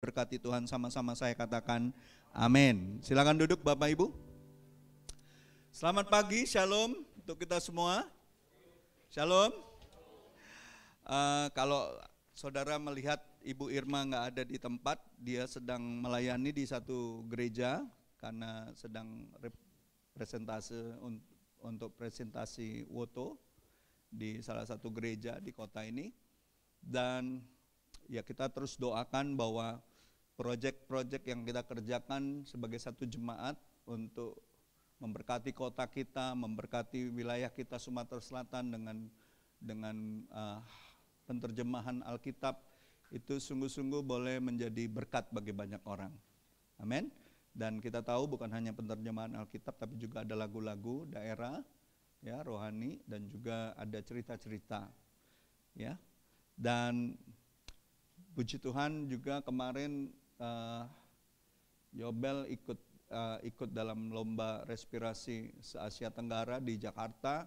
Berkati Tuhan, sama-sama saya katakan amin. Silakan duduk Bapak Ibu. Selamat pagi, shalom untuk kita semua. Shalom. Kalau saudara melihat Ibu Irma nggak ada di tempat, dia sedang melayani di satu gereja karena sedang untuk presentasi foto di salah satu gereja di kota ini. Dan ya kita terus doakan bahwa proyek-proyek yang kita kerjakan sebagai satu jemaat untuk memberkati kota kita, memberkati wilayah kita Sumatera Selatan dengan penterjemahan Alkitab itu sungguh-sungguh boleh menjadi berkat bagi banyak orang. Amin. Dan kita tahu bukan hanya penterjemahan Alkitab tapi juga ada lagu-lagu daerah ya, rohani, dan juga ada cerita-cerita ya. Dan puji Tuhan juga kemarin Yobel ikut dalam lomba respirasi se-Asia Tenggara di Jakarta,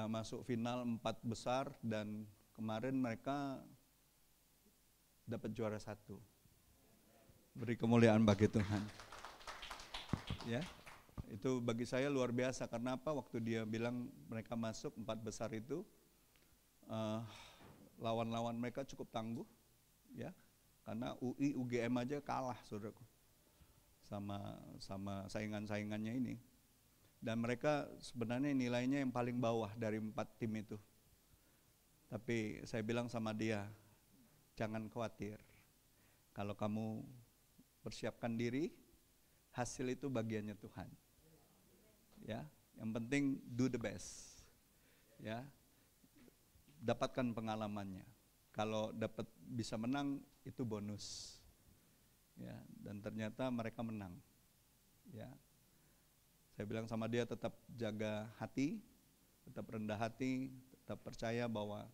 masuk final 4 besar, dan kemarin mereka dapat juara 1. Beri kemuliaan bagi Tuhan. Ya, itu bagi saya luar biasa. Karena apa? Waktu dia bilang mereka masuk 4 besar itu, lawan-lawan mereka cukup tangguh, ya. Karena UI, UGM aja kalah, saudaraku, sama saingan-saingannya ini. Dan mereka sebenarnya nilainya yang paling bawah dari 4 tim itu. Tapi saya bilang sama dia, jangan khawatir. Kalau kamu persiapkan diri, hasil itu bagiannya Tuhan. Ya, yang penting do the best. Ya, dapatkan pengalamannya. Kalau dapat bisa menang itu bonus. Ya, dan ternyata mereka menang. Ya. Saya bilang sama dia, tetap jaga hati, tetap rendah hati, tetap percaya bahwa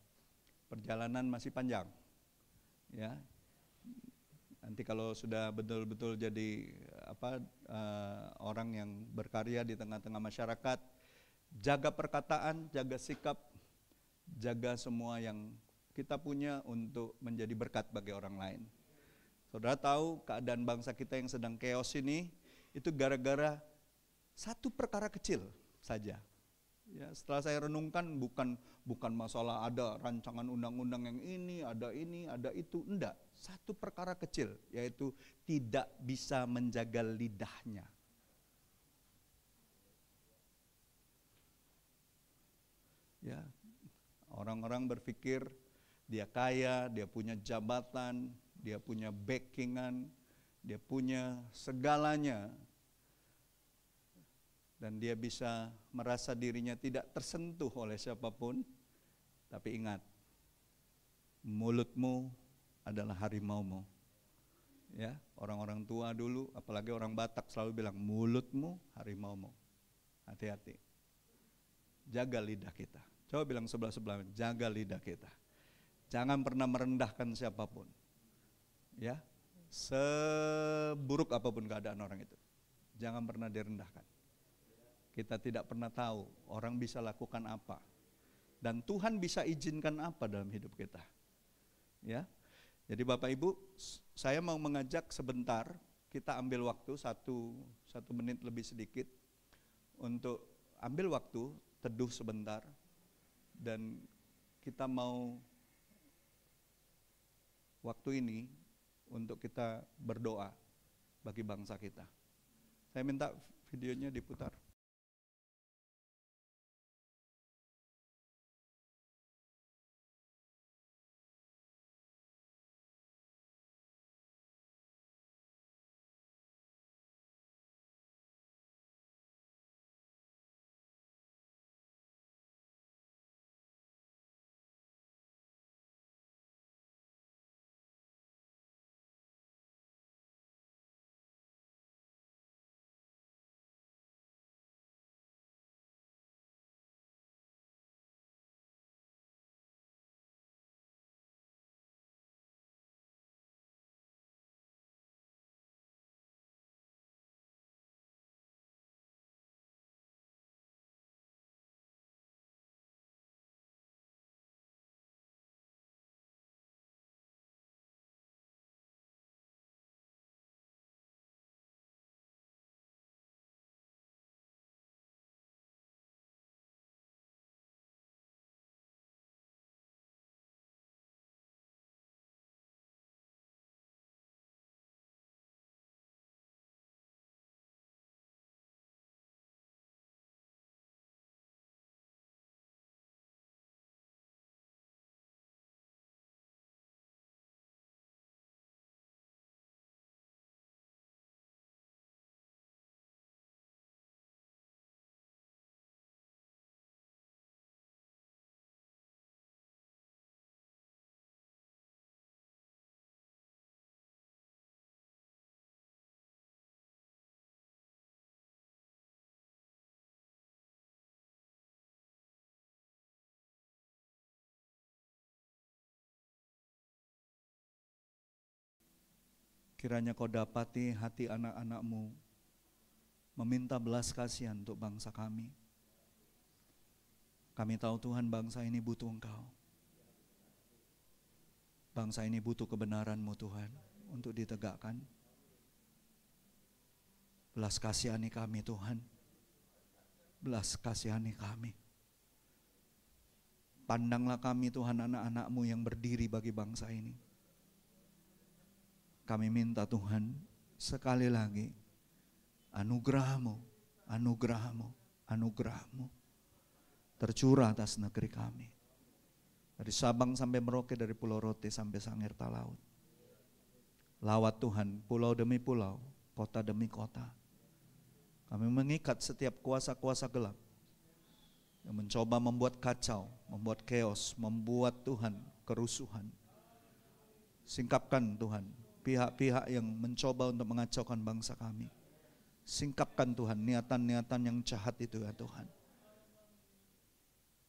perjalanan masih panjang. Ya. Nanti kalau sudah betul-betul jadi orang yang berkarya di tengah-tengah masyarakat, jaga perkataan, jaga sikap, jaga semua yang kita punya untuk menjadi berkat bagi orang lain. Saudara tahu keadaan bangsa kita yang sedang chaos ini, itu gara-gara satu perkara kecil saja. Ya, setelah saya renungkan, bukan masalah ada rancangan undang-undang yang ini, ada itu, enggak. Satu perkara kecil, yaitu tidak bisa menjaga lidahnya. Ya, orang-orang berpikir dia kaya, dia punya jabatan, dia punya backingan, dia punya segalanya. Dan dia bisa merasa dirinya tidak tersentuh oleh siapapun. Tapi ingat, mulutmu adalah harimaumu. Ya, orang-orang tua dulu, apalagi orang Batak selalu bilang, mulutmu harimaumu. Hati-hati. Jaga lidah kita. Coba bilang sebelah-sebelah, jaga lidah kita. Jangan pernah merendahkan siapapun. Ya, seburuk apapun keadaan orang itu, jangan pernah direndahkan. Kita tidak pernah tahu orang bisa lakukan apa, dan Tuhan bisa izinkan apa dalam hidup kita. Ya, jadi Bapak Ibu, saya mau mengajak sebentar kita ambil waktu satu menit lebih sedikit untuk ambil waktu teduh sebentar, dan kita mau waktu ini untuk kita berdoa bagi bangsa kita. Saya minta videonya diputar. Kiranya kau dapati hati anak-anak-Mu meminta belas kasihan untuk bangsa kami. Kami tahu Tuhan, bangsa ini butuh Engkau. Bangsa ini butuh kebenaran-Mu Tuhan untuk ditegakkan. Belas kasihani kami Tuhan. Belas kasihani kami. Pandanglah kami Tuhan, anak-anak-Mu yang berdiri bagi bangsa ini. Kami minta Tuhan, sekali lagi, anugerah-Mu, anugerah-Mu, anugerah-Mu tercurah atas negeri kami. Dari Sabang sampai Merauke, dari Pulau Rote sampai Sangirta Laut. Lawat Tuhan, pulau demi pulau, kota demi kota. Kami mengikat setiap kuasa-kuasa gelap yang mencoba membuat kacau, membuat chaos, membuat Tuhan kerusuhan. Singkapkan Tuhan pihak-pihak yang mencoba untuk mengacaukan bangsa kami. Singkapkan Tuhan niatan-niatan yang jahat itu ya Tuhan.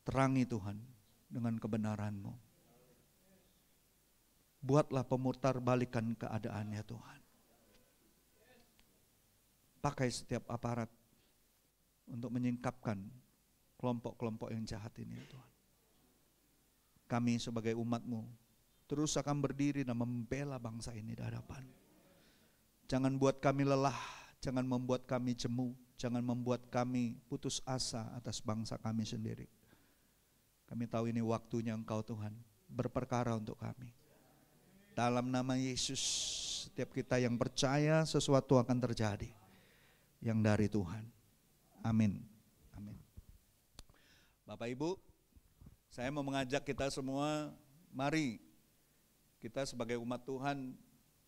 Terangi Tuhan dengan kebenaran-Mu. Buatlah pemutar balikan keadaannya Tuhan. Pakai setiap aparat untuk menyingkapkan kelompok-kelompok yang jahat ini ya Tuhan. Kami sebagai umat-Mu terus akan berdiri dan membela bangsa ini di hadapan. Jangan buat kami lelah, jangan membuat kami jemu, jangan membuat kami putus asa atas bangsa kami sendiri. Kami tahu ini waktunya Engkau Tuhan berperkara untuk kami. Dalam nama Yesus, setiap kita yang percaya sesuatu akan terjadi yang dari Tuhan. Amin. Amin. Bapak Ibu, saya mau mengajak kita semua, mari kita sebagai umat Tuhan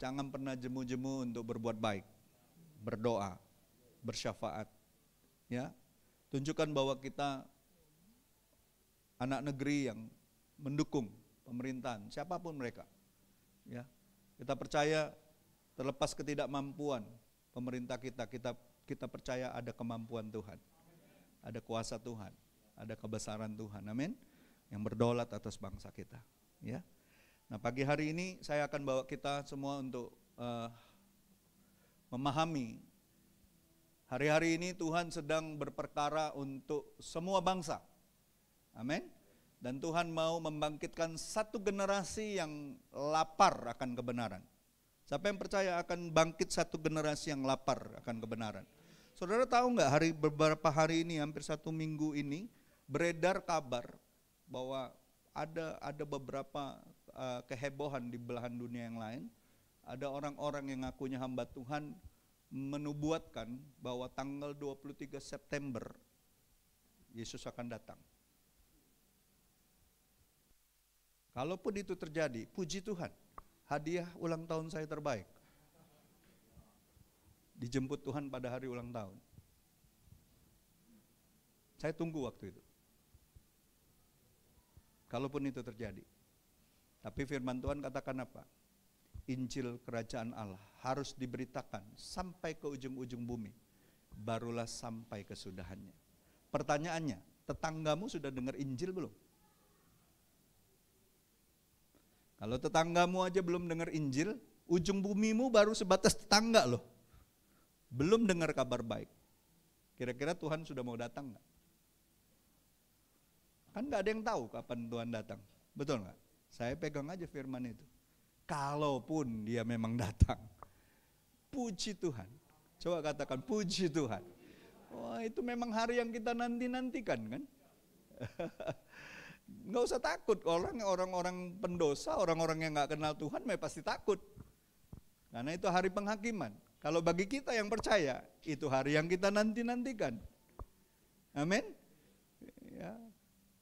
jangan pernah jemu-jemu untuk berbuat baik, berdoa, bersyafaat. Ya, tunjukkan bahwa kita anak negeri yang mendukung pemerintahan, siapapun mereka. Ya, kita percaya terlepas ketidakmampuan pemerintah kita percaya ada kemampuan Tuhan, ada kuasa Tuhan, ada kebesaran Tuhan. Amin. Yang berdaulat atas bangsa kita. Ya. Nah, pagi hari ini saya akan bawa kita semua untuk memahami hari-hari ini Tuhan sedang berperkara untuk semua bangsa. Amin. Dan Tuhan mau membangkitkan satu generasi yang lapar akan kebenaran. Siapa yang percaya akan bangkit satu generasi yang lapar akan kebenaran? Saudara tahu nggak, beberapa hari ini, hampir 1 minggu ini beredar kabar bahwa ada beberapa kehebohan di belahan dunia yang lain. Ada orang-orang yang ngakunya hamba Tuhan menubuatkan bahwa tanggal 23 September Yesus akan datang. Kalaupun itu terjadi, puji Tuhan, hadiah ulang tahun saya terbaik. Dijemput Tuhan pada hari ulang tahun. Saya tunggu waktu itu. Kalaupun itu terjadi. Tapi firman Tuhan katakan apa? Injil kerajaan Allah harus diberitakan sampai ke ujung-ujung bumi. Barulah sampai kesudahannya. Pertanyaannya, tetanggamu sudah dengar Injil belum? Kalau tetanggamu aja belum dengar Injil, ujung bumimu baru sebatas tetangga loh. Belum dengar kabar baik. Kira-kira Tuhan sudah mau datang gak? Kan gak ada yang tahu kapan Tuhan datang. Betul gak? Saya pegang aja firman itu. Kalaupun dia memang datang. Puji Tuhan. Coba katakan puji Tuhan. Wah, itu memang hari yang kita nanti-nantikan kan. Nggak usah takut, orang-orang pendosa, orang-orang yang nggak kenal Tuhan pasti takut. Karena itu hari penghakiman. Kalau bagi kita yang percaya, itu hari yang kita nanti-nantikan. Amin. Ya.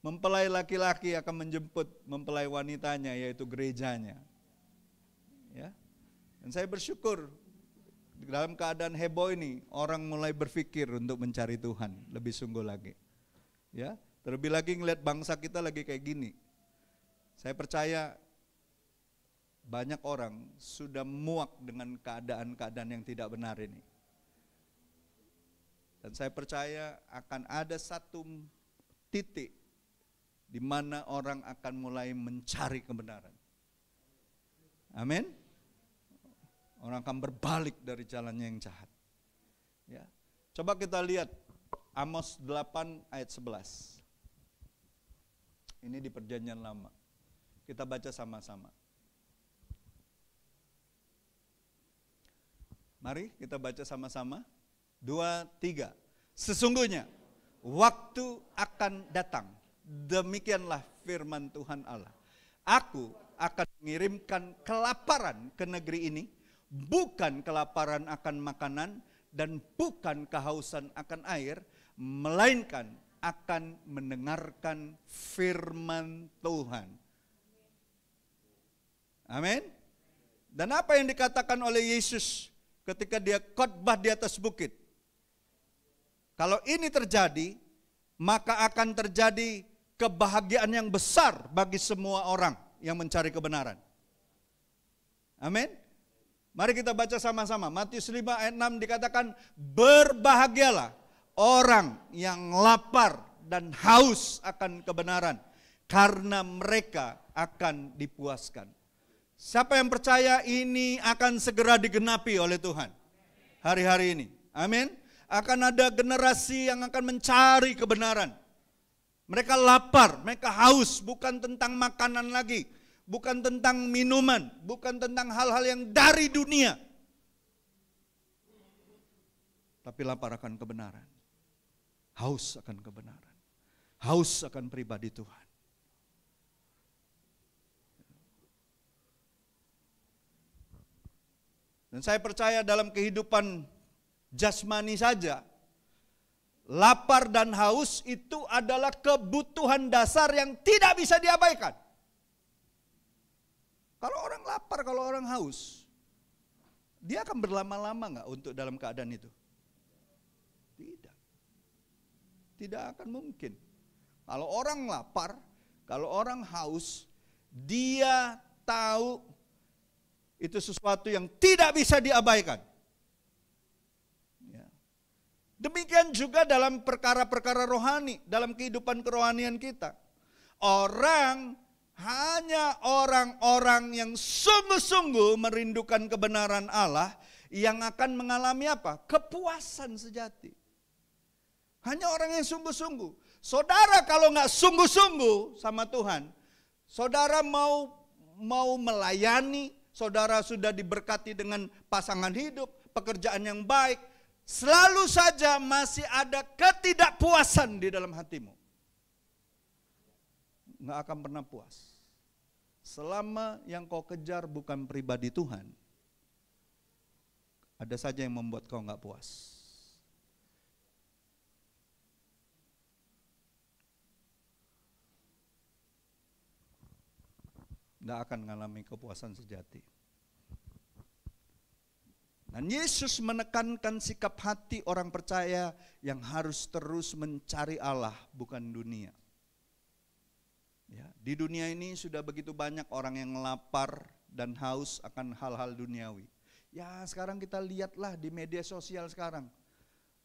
Mempelai laki-laki akan menjemput mempelai wanitanya, yaitu gerejanya. Ya. Dan saya bersyukur dalam keadaan heboh ini orang mulai berpikir untuk mencari Tuhan lebih sungguh lagi. Ya, terlebih lagi ngelihat bangsa kita lagi kayak gini. Saya percaya banyak orang sudah muak dengan keadaan-keadaan yang tidak benar ini. Dan saya percaya akan ada satu titik di mana orang akan mulai mencari kebenaran. Amin. Orang akan berbalik dari jalannya yang jahat. Ya. Coba kita lihat Amos 8 ayat 11. Ini di Perjanjian Lama. Kita baca sama-sama. Mari kita baca sama-sama. 2, 3. Sesungguhnya waktu akan datang. Demikianlah firman Tuhan Allah. Aku akan mengirimkan kelaparan ke negeri ini. Bukan kelaparan akan makanan dan bukan kehausan akan air. Melainkan akan mendengarkan firman Tuhan. Amin. Dan apa yang dikatakan oleh Yesus ketika dia khotbah di atas bukit? Kalau ini terjadi, maka akan terjadi kebahagiaan yang besar bagi semua orang yang mencari kebenaran. Amin. Mari kita baca sama-sama. Matius 5 ayat 6 dikatakan, berbahagialah orang yang lapar dan haus akan kebenaran, karena mereka akan dipuaskan. Siapa yang percaya ini akan segera digenapi oleh Tuhan hari-hari ini? Amin. Akan ada generasi yang akan mencari kebenaran. Mereka lapar, mereka haus, bukan tentang makanan lagi, bukan tentang minuman, bukan tentang hal-hal yang dari dunia. Tapi lapar akan kebenaran. Haus akan kebenaran. Haus akan pribadi Tuhan. Dan saya percaya dalam kehidupan jasmani saja, lapar dan haus itu adalah kebutuhan dasar yang tidak bisa diabaikan. Kalau orang lapar, kalau orang haus, dia akan berlama-lama nggak untuk dalam keadaan itu? Tidak. Tidak akan mungkin. Kalau orang lapar, kalau orang haus, dia tahu itu sesuatu yang tidak bisa diabaikan. Demikian juga dalam perkara-perkara rohani, dalam kehidupan kerohanian kita. Hanya orang-orang yang sungguh-sungguh merindukan kebenaran Allah yang akan mengalami apa? Kepuasan sejati. Hanya orang yang sungguh-sungguh. Saudara kalau nggak sungguh-sungguh sama Tuhan, saudara mau melayani, saudara sudah diberkati dengan pasangan hidup, pekerjaan yang baik, selalu saja masih ada ketidakpuasan di dalam hatimu. Nggak akan pernah puas. Selama yang kau kejar bukan pribadi Tuhan, ada saja yang membuat kau nggak puas. Nggak akan mengalami kepuasan sejati. Dan Yesus menekankan sikap hati orang percaya yang harus terus mencari Allah, bukan dunia. Ya, di dunia ini sudah begitu banyak orang yang lapar dan haus akan hal-hal duniawi. Ya sekarang kita lihatlah di media sosial sekarang.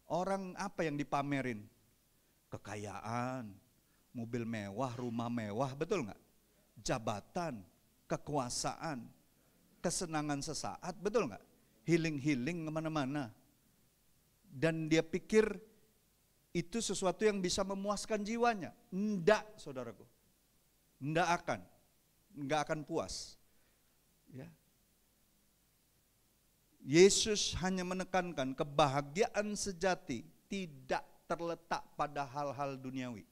Orang apa yang dipamerin? Kekayaan, mobil mewah, rumah mewah, betul nggak? Jabatan, kekuasaan, kesenangan sesaat, betul nggak? Healing-healing kemana-mana. Dan dia pikir itu sesuatu yang bisa memuaskan jiwanya. Enggak, saudaraku. Enggak akan puas. Ya. Yesus hanya menekankan kebahagiaan sejati tidak terletak pada hal-hal duniawi,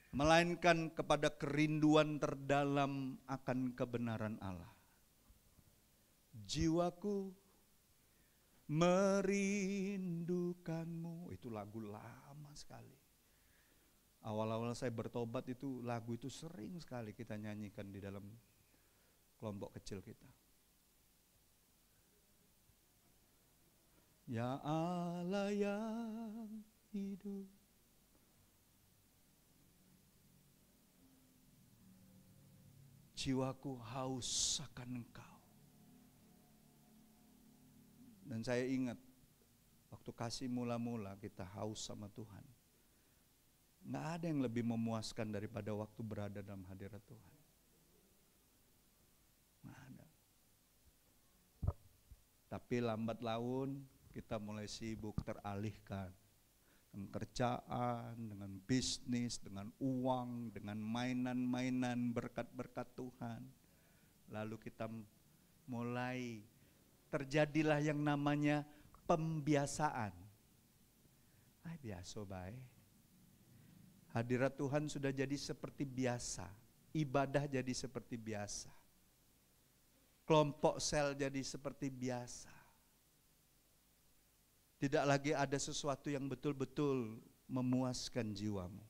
melainkan kepada kerinduan terdalam akan kebenaran Allah. Jiwaku merindukanmu, itu lagu lama sekali. Awal-awal saya bertobat itu lagu itu sering sekali kita nyanyikan di dalam kelompok kecil kita. Ya Allah yang hidup, jiwaku haus akan Engkau. Dan saya ingat waktu kasih mula-mula kita haus sama Tuhan. Nggak ada yang lebih memuaskan daripada waktu berada dalam hadirat Tuhan. Nggak ada. Tapi lambat laun kita mulai sibuk teralihkan dengan kerjaan, dengan bisnis, dengan uang, dengan mainan-mainan berkat-berkat Tuhan. Lalu kita mulai terjadilah yang namanya pembiasaan. Biasa baik. Hadirat Tuhan sudah jadi seperti biasa. Ibadah jadi seperti biasa. Kelompok sel jadi seperti biasa. Tidak lagi ada sesuatu yang betul-betul memuaskan jiwamu.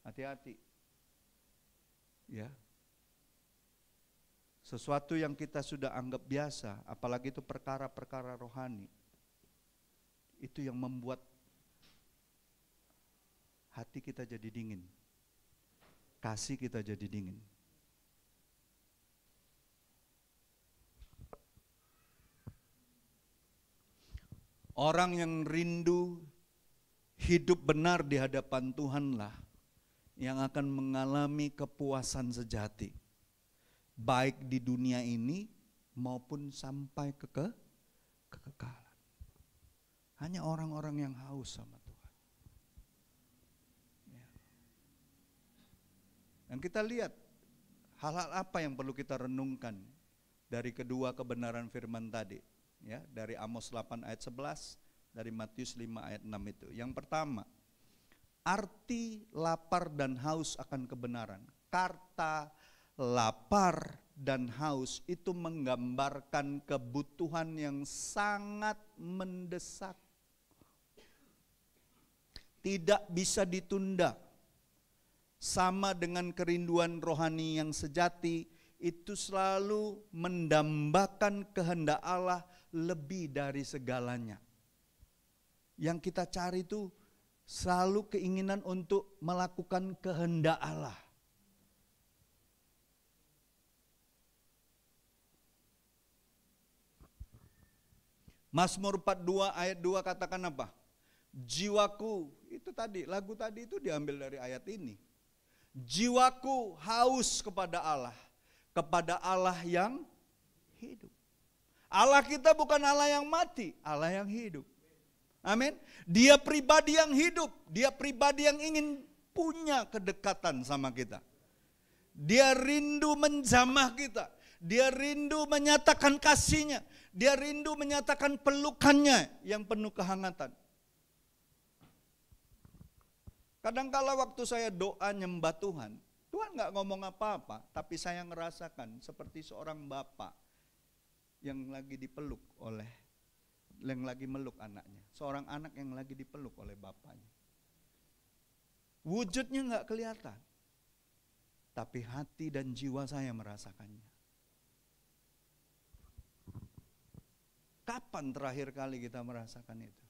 Hati-hati. Ya. Sesuatu yang kita sudah anggap biasa, apalagi itu perkara-perkara rohani, itu yang membuat hati kita jadi dingin, kasih kita jadi dingin. Orang yang rindu hidup benar di hadapan Tuhanlah yang akan mengalami kepuasan sejati, baik di dunia ini maupun sampai kekekalan. Hanya orang-orang yang haus sama Tuhan. Ya. Dan kita lihat hal-hal apa yang perlu kita renungkan dari kedua kebenaran firman tadi. Ya, dari Amos 8 ayat 11, dari Matius 5 ayat 6 itu. Yang pertama, arti lapar dan haus akan kebenaran. Kata lapar dan haus itu menggambarkan kebutuhan yang sangat mendesak. Tidak bisa ditunda. Sama dengan kerinduan rohani yang sejati, itu selalu mendambakan kehendak Allah lebih dari segalanya. Yang kita cari itu selalu keinginan untuk melakukan kehendak Allah. Mazmur 42 ayat 2 katakan apa? Jiwaku, itu tadi, lagu tadi itu diambil dari ayat ini. Jiwaku haus kepada Allah yang hidup. Allah kita bukan Allah yang mati, Allah yang hidup. Amin. Dia pribadi yang hidup, dia pribadi yang ingin punya kedekatan sama kita. Dia rindu menjamah kita, dia rindu menyatakan kasihnya, dia rindu menyatakan pelukannya yang penuh kehangatan. Kadang-kala waktu saya doa nyembah Tuhan, Tuhan gak ngomong apa-apa, tapi saya ngerasakan seperti seorang bapak yang lagi dipeluk yang lagi meluk anaknya. Seorang anak yang lagi dipeluk oleh bapaknya. Wujudnya gak kelihatan, tapi hati dan jiwa saya merasakannya. Kapan terakhir kali kita merasakan itu?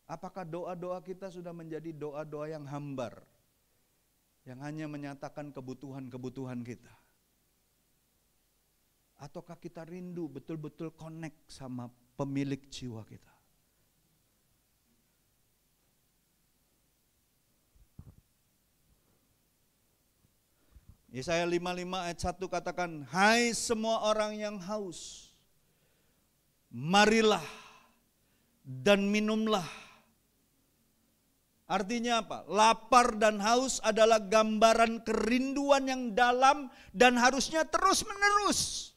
Apakah doa-doa kita sudah menjadi doa-doa yang hambar, yang hanya menyatakan kebutuhan-kebutuhan kita? Ataukah kita rindu betul-betul connect sama pemilik jiwa kita? Yesaya 55 ayat 1 katakan, hai semua orang yang haus, marilah dan minumlah. Artinya apa? Lapar dan haus adalah gambaran kerinduan yang dalam dan harusnya terus menerus.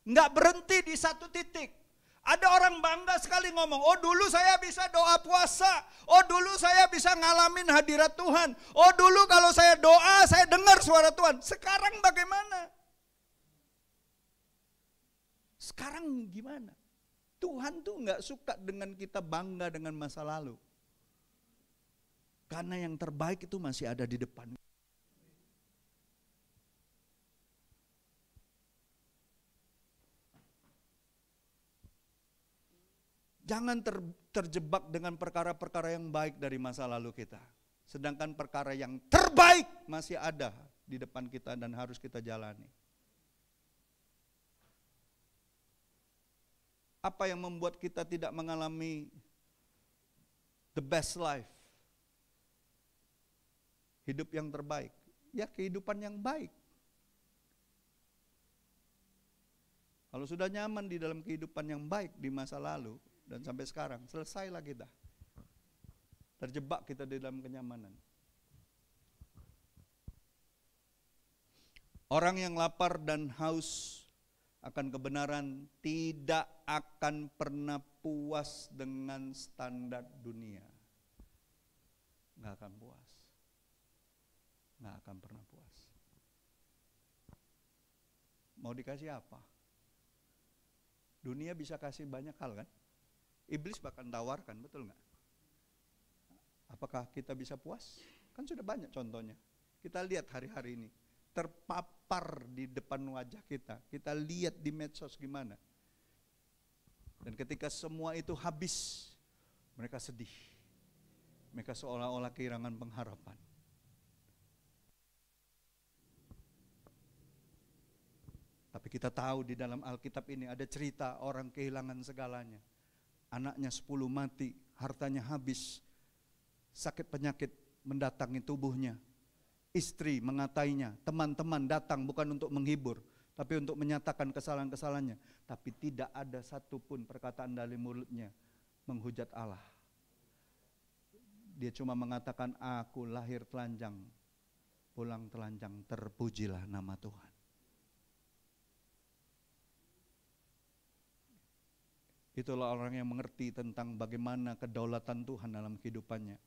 Enggak berhenti di satu titik. Ada orang bangga sekali ngomong, oh dulu saya bisa doa puasa, oh dulu saya bisa ngalamin hadirat Tuhan, oh dulu kalau saya doa saya dengar suara Tuhan. Sekarang bagaimana? Sekarang gimana? Tuhan tuh enggak suka dengan kita bangga dengan masa lalu. Karena yang terbaik itu masih ada di depan. Jangan terjebak dengan perkara-perkara yang baik dari masa lalu kita. Sedangkan perkara yang terbaik masih ada di depan kita dan harus kita jalani. Apa yang membuat kita tidak mengalami the best life? Hidup yang terbaik. Ya kehidupan yang baik. Kalau sudah nyaman di dalam kehidupan yang baik di masa lalu dan sampai sekarang, selesailah kita. Terjebak kita di dalam kenyamanan. Orang yang lapar dan haus akan kebenaran tidak akan pernah puas dengan standar dunia. Nggak akan puas. Nggak akan pernah puas. Mau dikasih apa? Dunia bisa kasih banyak hal kan? Iblis bahkan tawarkan, betul nggak? Apakah kita bisa puas? Kan sudah banyak contohnya. Kita lihat hari-hari ini. Terpapar di depan wajah kita. Kita lihat di medsos gimana. Dan ketika semua itu habis, mereka sedih. Mereka seolah-olah kehilangan pengharapan. Tapi kita tahu di dalam Alkitab ini ada cerita orang kehilangan segalanya. Anaknya 10 mati, hartanya habis, sakit penyakit mendatangi tubuhnya. Istri mengatainya, teman-teman datang bukan untuk menghibur, tapi untuk menyatakan kesalahan-kesalahannya. Tapi tidak ada satupun perkataan dari mulutnya menghujat Allah. Dia cuma mengatakan, aku lahir telanjang, pulang telanjang, terpujilah nama Tuhan. Itulah orang yang mengerti tentang bagaimana kedaulatan Tuhan dalam kehidupannya.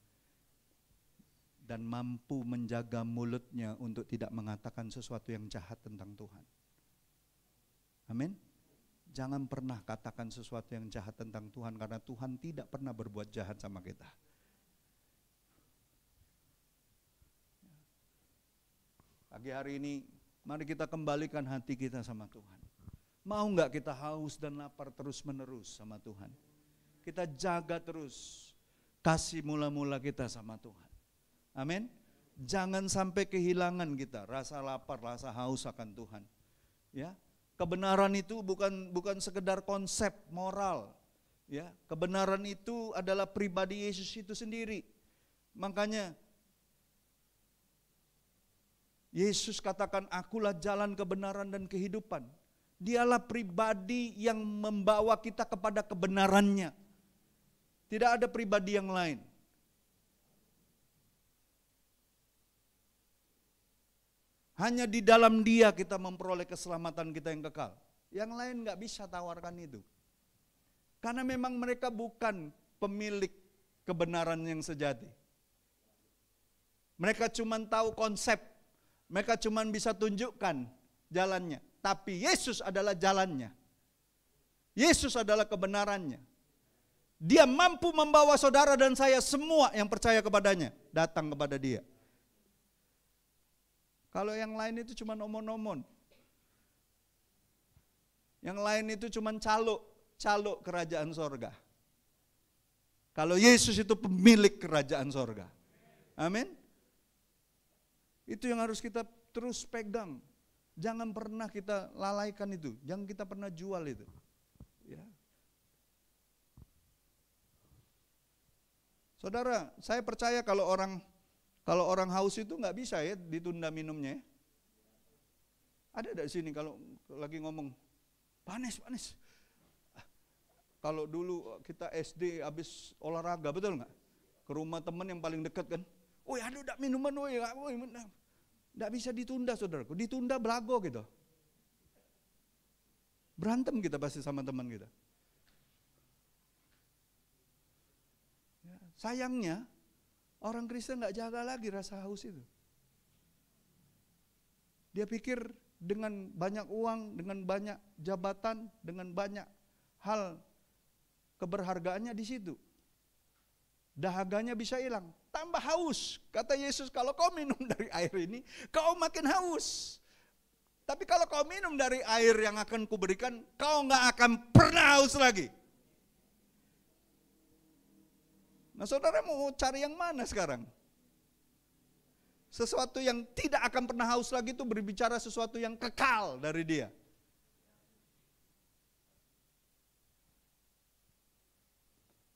Dan mampu menjaga mulutnya untuk tidak mengatakan sesuatu yang jahat tentang Tuhan. Amin. Jangan pernah katakan sesuatu yang jahat tentang Tuhan, karena Tuhan tidak pernah berbuat jahat sama kita. Pagi hari ini, mari kita kembalikan hati kita sama Tuhan. Mau nggak kita haus dan lapar terus menerus sama Tuhan? Kita jaga terus kasih mula-mula kita sama Tuhan. Amin. Jangan sampai kehilangan kita rasa lapar, rasa haus akan Tuhan. Ya, kebenaran itu bukan sekedar konsep moral. Ya, kebenaran itu adalah pribadi Yesus itu sendiri. Makanya Yesus katakan, akulah jalan, kebenaran dan kehidupan. Dialah pribadi yang membawa kita kepada kebenarannya. Tidak ada pribadi yang lain. Hanya di dalam Dia kita memperoleh keselamatan kita yang kekal. Yang lain gak bisa tawarkan itu. Karena memang mereka bukan pemilik kebenaran yang sejati. Mereka cuma tahu konsep. Mereka cuma bisa tunjukkan jalannya. Tapi Yesus adalah jalannya. Yesus adalah kebenarannya. Dia mampu membawa saudara dan saya semua yang percaya kepadanya datang kepada Dia. Kalau yang lain itu cuma omon-omon. Yang lain itu cuma calo kerajaan sorga. Kalau Yesus itu pemilik kerajaan sorga. Amin. Itu yang harus kita terus pegang. Jangan pernah kita lalaikan itu. Jangan kita pernah jual itu. Ya. Saudara, saya percaya kalau orang haus itu nggak bisa ya ditunda minumnya. Ada di sini kalau lagi ngomong panas. Kalau dulu kita SD habis olahraga, betul nggak? Ke rumah teman yang paling dekat kan. Woi, aduh dak minuman, woi. Nggak bisa ditunda, saudaraku. Ditunda belago gitu. Berantem kita pasti sama teman kita. Ya, sayangnya orang Kristen nggak jaga lagi rasa haus itu. Dia pikir dengan banyak uang, dengan banyak jabatan, dengan banyak hal keberhargaannya di situ. Dahaganya bisa hilang. Tambah haus. Kata Yesus, kalau kau minum dari air ini, kau makin haus. Tapi kalau kau minum dari air yang akan kuberikan, kau gak akan pernah haus lagi. Nah, saudara mau cari yang mana sekarang? Sesuatu yang tidak akan pernah haus lagi itu berbicara sesuatu yang kekal dari Dia.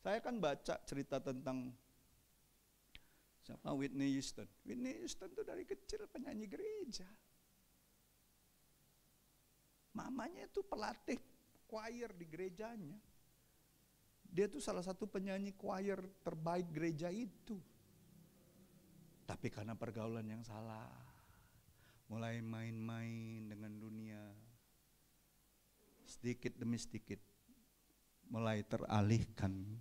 Saya kan baca cerita tentang Siapa? Whitney Houston. Whitney Houston tuh dari kecil penyanyi gereja. Mamanya itu pelatih choir di gerejanya. Dia tuh salah satu penyanyi choir terbaik gereja itu. Tapi karena pergaulan yang salah, mulai main-main dengan dunia, sedikit demi sedikit mulai teralihkan.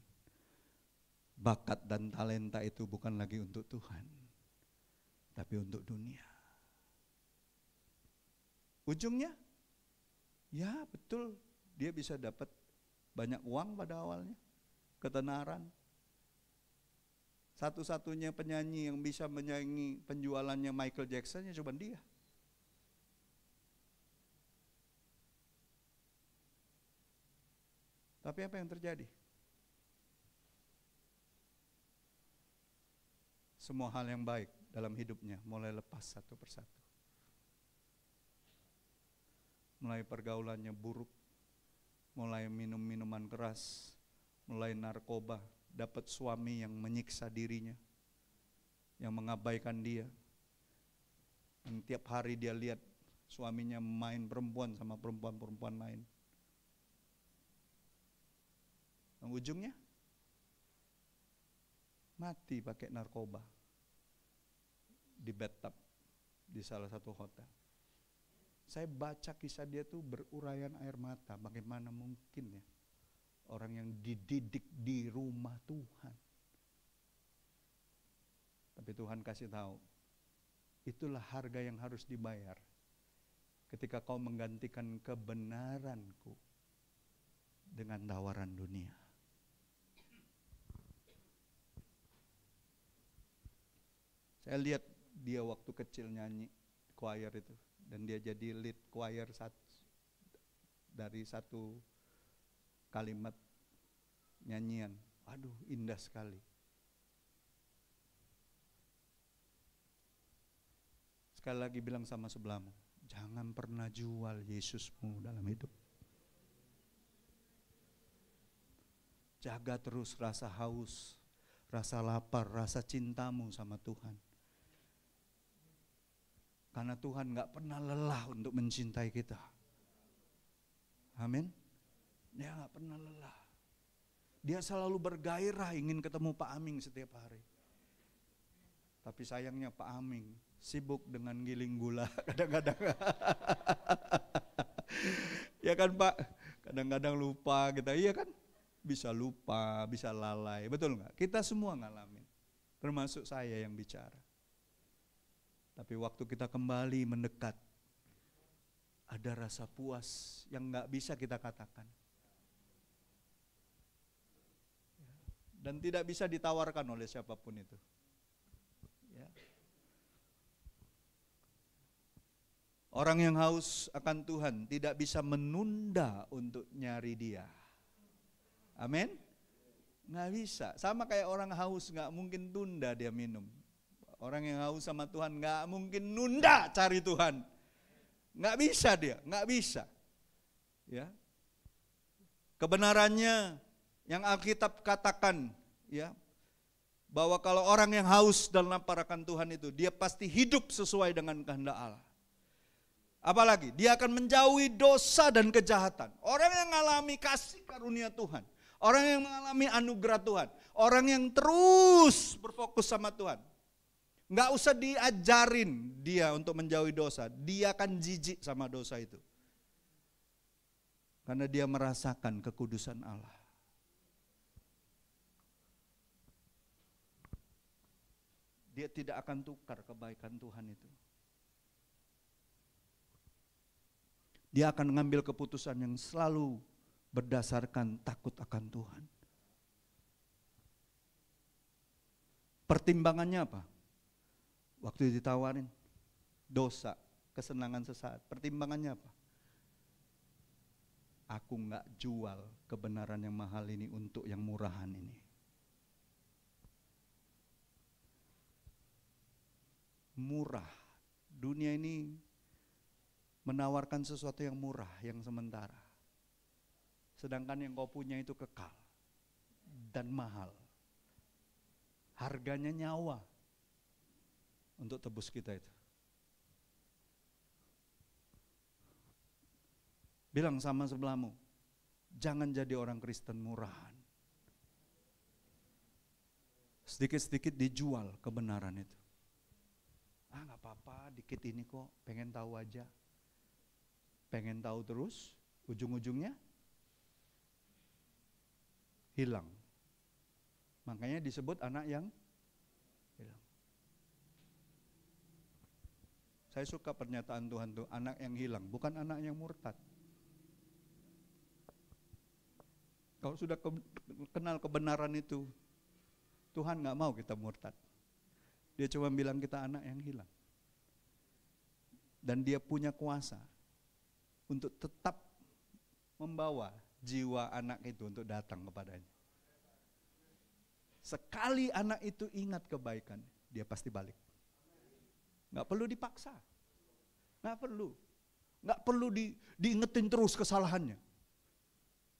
Bakat dan talenta itu bukan lagi untuk Tuhan, tapi untuk dunia. Ujungnya, ya betul, dia bisa dapat banyak uang pada awalnya, ketenaran. Satu-satunya penyanyi yang bisa menyaingi penjualannya Michael Jackson ya cuma dia. Tapi apa yang terjadi? Semua hal yang baik dalam hidupnya mulai lepas satu persatu. Mulai pergaulannya buruk, mulai minum minuman keras, mulai narkoba, dapat suami yang menyiksa dirinya, yang mengabaikan dia. Dan tiap hari dia lihat suaminya main perempuan sama perempuan-perempuan lain. Dan ujungnya mati pakai narkoba di bathtub di salah satu hotel. Saya baca kisah dia tuh berurayan air mata. Bagaimana mungkin ya orang yang dididik di rumah Tuhan. Tapi Tuhan kasih tahu, itulah harga yang harus dibayar ketika kau menggantikan kebenaranku dengan tawaran dunia. Saya lihat dia waktu kecil nyanyi choir itu, dan dia jadi lead choir dari satu kalimat nyanyian. Aduh, indah sekali. Sekali lagi bilang sama sebelahmu, jangan pernah jual Yesusmu dalam hidup. Jaga terus rasa haus, rasa lapar, rasa cintamu sama Tuhan. Karena Tuhan gak pernah lelah untuk mencintai kita. Amin. Dia gak pernah lelah. Dia selalu bergairah ingin ketemu Pak Aming setiap hari. Tapi sayangnya Pak Aming sibuk dengan giling gula kadang-kadang. Ya kan Pak, kadang-kadang lupa kita, iya kan? Bisa lupa, bisa lalai, betul gak? Kita semua ngalamin, termasuk saya yang bicara. Tapi waktu kita kembali mendekat, ada rasa puas yang gak bisa kita katakan. Dan tidak bisa ditawarkan oleh siapapun itu. Ya. Orang yang haus akan Tuhan tidak bisa menunda untuk nyari Dia. Amin? Gak bisa. Sama kayak orang haus gak mungkin tunda dia minum. Orang yang haus sama Tuhan gak mungkin nunda cari Tuhan. Gak bisa dia, gak bisa. Ya. Kebenarannya yang Alkitab katakan, ya, bahwa kalau orang yang haus dan lapar akan Tuhan itu, dia pasti hidup sesuai dengan kehendak Allah. Apalagi dia akan menjauhi dosa dan kejahatan. Orang yang mengalami kasih karunia Tuhan, orang yang mengalami anugerah Tuhan, orang yang terus berfokus sama Tuhan, nggak usah diajarin dia untuk menjauhi dosa, dia akan jijik sama dosa itu. Karena dia merasakan kekudusan Allah. Dia tidak akan tukar kebaikan Tuhan itu. Dia akan mengambil keputusan yang selalu berdasarkan takut akan Tuhan. Pertimbangannya apa? Waktu ditawarin dosa, kesenangan sesaat. Pertimbangannya apa? Aku enggak jual kebenaran yang mahal ini untuk yang murahan ini. Murah. Dunia ini menawarkan sesuatu yang murah, yang sementara. Sedangkan yang kau punya itu kekal dan mahal. Harganya nyawa. untuk tebus kita itu. Bilang sama sebelahmu, jangan jadi orang Kristen murahan. Sedikit-sedikit dijual kebenaran itu. Gak apa-apa, dikit ini kok, pengen tahu aja. Pengen tahu terus, ujung-ujungnya hilang. Makanya disebut anak yang hilang. Saya suka pernyataan Tuhan tuh, anak yang hilang, bukan anak yang murtad. Kalau sudah kenal kebenaran itu, Tuhan gak mau kita murtad. Dia cuma bilang kita anak yang hilang. Dan dia punya kuasa untuk tetap membawa jiwa anak itu untuk datang kepadanya. Sekali anak itu ingat kebaikan, dia pasti balik. Gak perlu dipaksa. Gak perlu diingetin terus kesalahannya.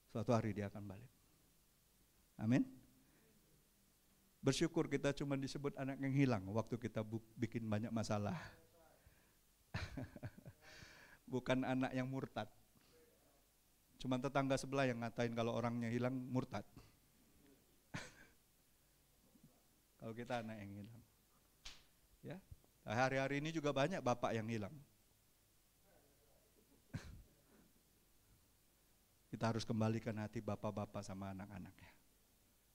Suatu hari dia akan balik. Amin. Bersyukur kita cuma disebut anak yang hilang waktu kita bikin banyak masalah. Bukan anak yang murtad. Cuma tetangga sebelah yang ngatain kalau orangnya hilang murtad. Kalau kita anak yang hilang. Ya, hari-hari ini juga banyak bapak yang hilang. Kita harus kembalikan hati bapak-bapak sama anak-anaknya.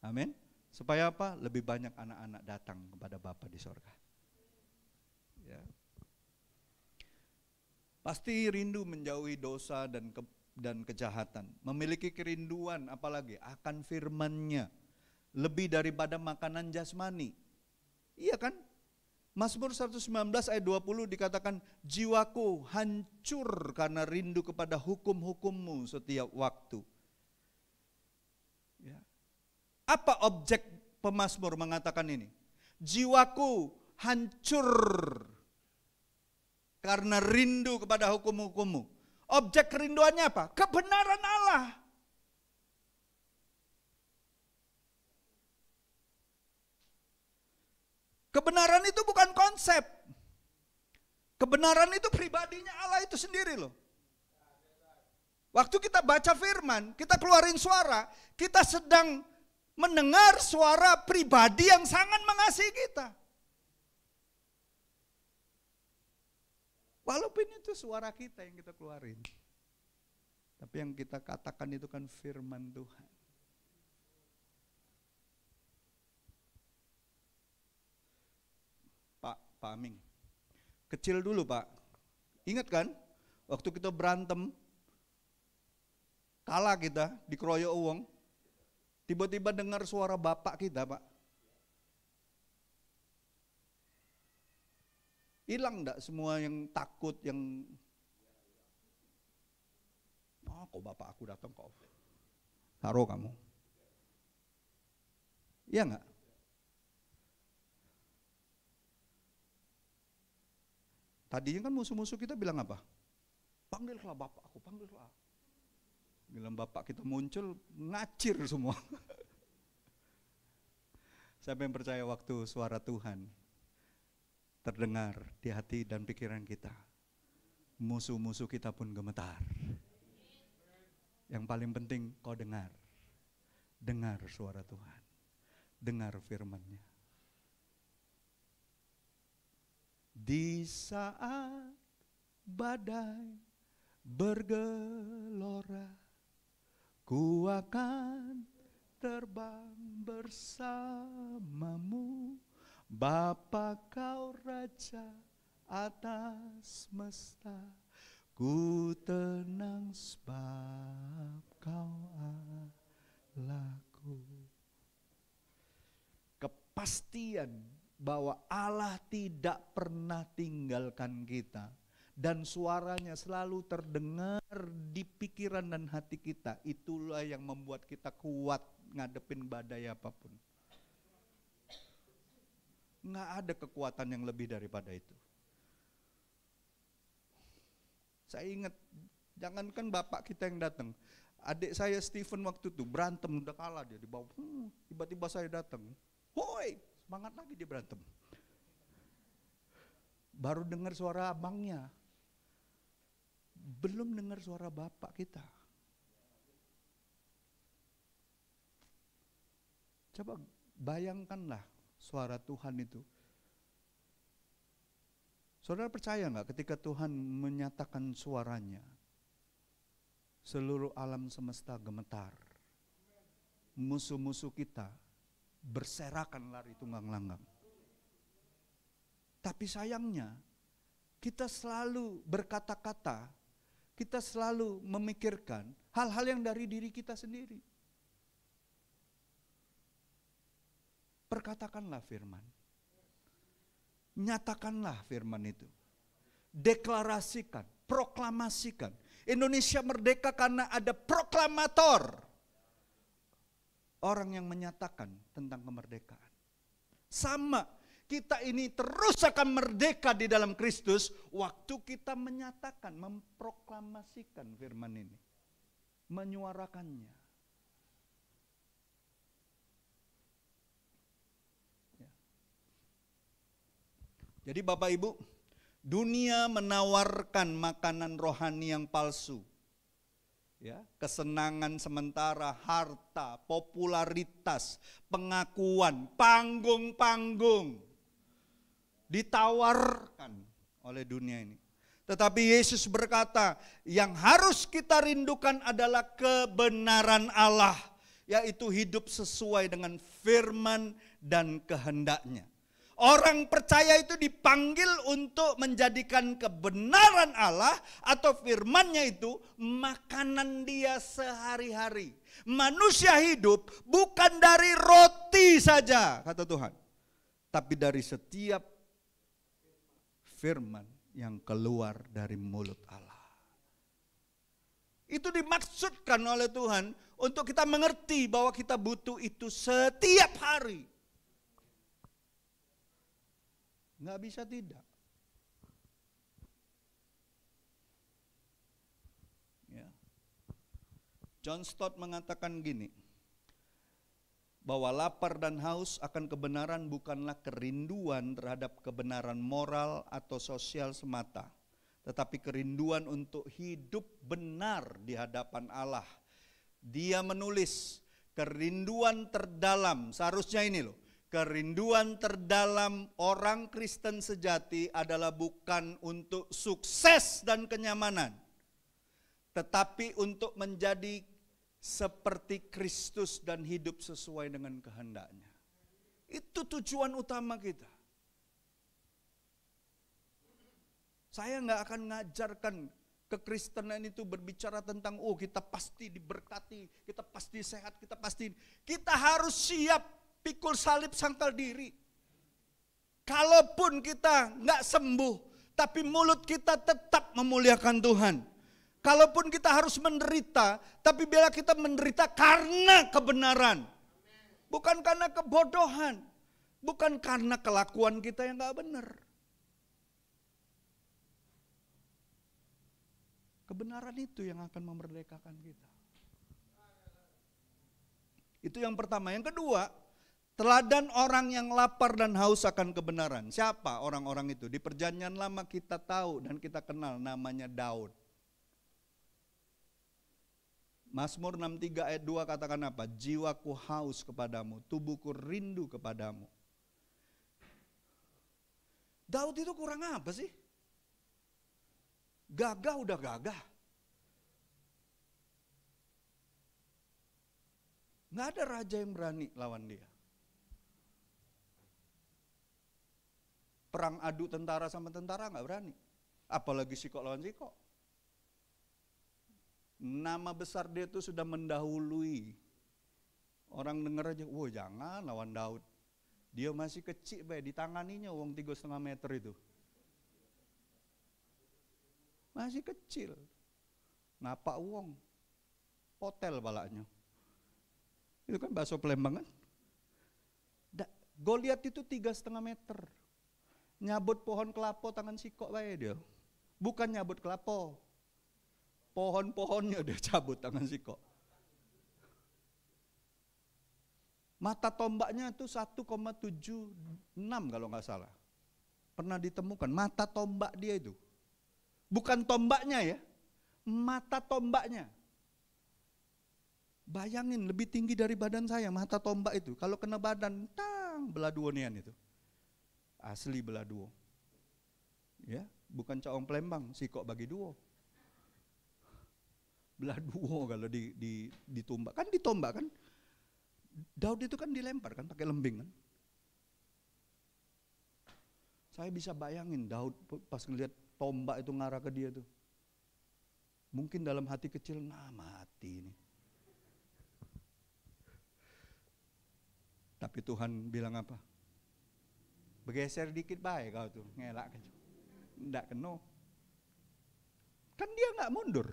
Amin. Supaya apa? Lebih banyak anak-anak datang kepada Bapa di sorga. Ya. Pasti rindu menjauhi dosa dan kejahatan. Memiliki kerinduan apalagi akan firman-Nya. Lebih daripada makanan jasmani. Iya kan? Mazmur 119 ayat 20 dikatakan, jiwaku hancur karena rindu kepada hukum-hukum-Mu setiap waktu. Ya. Apa objek pemazmur mengatakan ini? Jiwaku hancur karena rindu kepada hukum-hukum-Mu. Objek kerinduannya apa? Kebenaran Allah. Kebenaran itu bukan konsep. Kebenaran itu pribadinya Allah itu sendiri loh. Waktu kita baca firman, kita keluarin suara, kita sedang mendengar suara pribadi yang sangat mengasihi kita. Walaupun itu suara kita yang kita keluarin. Tapi yang kita katakan itu kan firman Tuhan. Pak Aming, kecil dulu Pak, ingat kan waktu kita berantem, kalah kita, dikeroyok uang, tiba-tiba dengar suara bapak kita Pak. Hilang enggak semua yang takut, yang kok bapak aku datang kok, taruh kamu. Iya enggak? Tadinya kan musuh-musuh kita bilang apa? Panggillah bapak aku, panggillah. Bilang bapak kita muncul, ngacir semua. Siapa yang percaya waktu suara Tuhan terdengar di hati dan pikiran kita, musuh-musuh kita pun gemetar. Yang paling penting kau dengar suara Tuhan, dengar firman-Nya. Di saat badai bergelora, ku akan terbang bersamamu, Bapa kau Raja atas semesta, ku tenang sebab kau Allahku. Kepastian bahwa Allah tidak pernah tinggalkan kita dan suaranya selalu terdengar di pikiran dan hati kita, itulah yang membuat kita kuat ngadepin badai apapun. Nggak ada kekuatan yang lebih daripada itu. Saya ingat, jangankan bapak kita yang datang, adik saya Stephen waktu itu berantem, udah kalah dia di bawah, tiba-tiba saya datang, woi, semangat lagi dia berantem. baru dengar suara abangnya, belum dengar suara bapak kita. Coba bayangkanlah suara Tuhan itu. Saudara percaya nggak ketika Tuhan menyatakan suaranya, seluruh alam semesta gemetar. Musuh-musuh kita berserakan lari tunggang langgang. Tapi sayangnya kita selalu berkata-kata, kita selalu memikirkan hal-hal yang dari diri kita sendiri. Perkatakanlah firman. Nyatakanlah firman itu. Deklarasikan, proklamasikan. Indonesia merdeka karena ada proklamator. Orang yang menyatakan tentang kemerdekaan. Sama, kita ini terus akan merdeka di dalam Kristus waktu kita menyatakan, memproklamasikan firman ini. Menyuarakannya. Jadi Bapak Ibu, dunia menawarkan makanan rohani yang palsu. Ya, kesenangan sementara, harta, popularitas, pengakuan, panggung-panggung ditawarkan oleh dunia ini. Tetapi Yesus berkata, yang harus kita rindukan adalah kebenaran Allah, yaitu hidup sesuai dengan firman dan kehendaknya. Orang percaya itu dipanggil untuk menjadikan kebenaran Allah atau firman-Nya itu makanan dia sehari-hari. Manusia hidup bukan dari roti saja, kata Tuhan, tapi dari setiap firman yang keluar dari mulut Allah. Itu dimaksudkan oleh Tuhan untuk kita mengerti bahwa kita butuh itu setiap hari. Nggak bisa tidak. Ya. John Stott mengatakan gini, bahwa lapar dan haus akan kebenaran bukanlah kerinduan terhadap kebenaran moral atau sosial semata, tetapi kerinduan untuk hidup benar di hadapan Allah. Dia menulis, kerinduan terdalam, seharusnya ini loh, kerinduan terdalam orang Kristen sejati adalah bukan untuk sukses dan kenyamanan, tetapi untuk menjadi seperti Kristus dan hidup sesuai dengan kehendaknya. Itu tujuan utama kita. Saya nggak akan ngajarkan kekristenan itu berbicara tentang kita pasti diberkati, kita pasti sehat, kita harus siap pikul salib sangkal diri. Kalaupun kita nggak sembuh, tapi mulut kita tetap memuliakan Tuhan. Kalaupun kita harus menderita, tapi bila kita menderita karena kebenaran. Bukan karena kebodohan. Bukan karena kelakuan kita yang nggak benar. Kebenaran itu yang akan memerdekakan kita. Itu yang pertama. Yang kedua, teladan orang yang lapar dan haus akan kebenaran. Siapa orang-orang itu? Di Perjanjian Lama kita tahu dan kita kenal, namanya Daud. Mazmur 63 ayat 2 katakan apa? Jiwaku haus kepadamu, tubuhku rindu kepadamu. Daud itu kurang apa sih? Gagah udah gagah. Nggak ada raja yang berani lawan dia. Perang adu tentara sama tentara nggak berani. Apalagi sikok lawan sikok. Nama besar dia itu sudah mendahului. Orang dengar aja, wah jangan lawan Daud. Dia masih kecil, ditanganinya uang 3,5 meter itu. Masih kecil. Napa uang? Hotel balaknya. Itu kan bakso Palembang kan? Goliat itu 3,5 meter. Nyabut pohon kelapa tangan sikok bae dia. Bukan nyabut kelapa. Pohon-pohonnya dia cabut tangan sikok. Mata tombaknya itu 1,76 kalau nggak salah. pernah ditemukan mata tombak dia itu. Bukan tombaknya ya, mata tombaknya. Bayangin lebih tinggi dari badan saya mata tombak itu. Kalau kena badan, beladuonian itu. Asli beladuo. Ya, bukan caong Plembang, sikok bagi duo. Beladuo kalau ditombak. Kan ditombak kan. Daud itu kan dilempar kan pakai lembing kan. Saya bisa bayangin Daud pas ngeliat tombak itu ngarah ke dia tuh. Mungkin dalam hati kecil, mati ini. Tapi Tuhan bilang apa? Bergeser dikit baik kau tuh, ngelak kan. Nggak kena. Kan dia nggak mundur.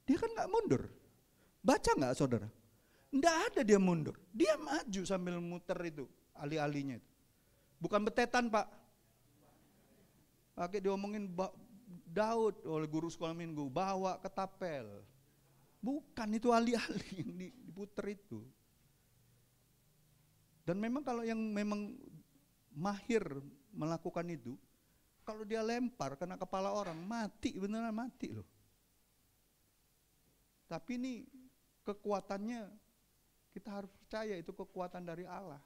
Dia kan nggak mundur. Baca nggak saudara? Nggak ada dia mundur. Dia maju sambil muter itu, ali-alinya itu. Bukan betetan Pak. Pakai diomongin Daud oleh guru sekolah minggu, bawa ke tapel. Bukan, itu ali-ali yang diputer itu. Dan memang kalau yang memang mahir melakukan itu, kalau dia lempar kena kepala orang, mati, beneran mati loh. Tapi ini kekuatannya, kita harus percaya itu kekuatan dari Allah.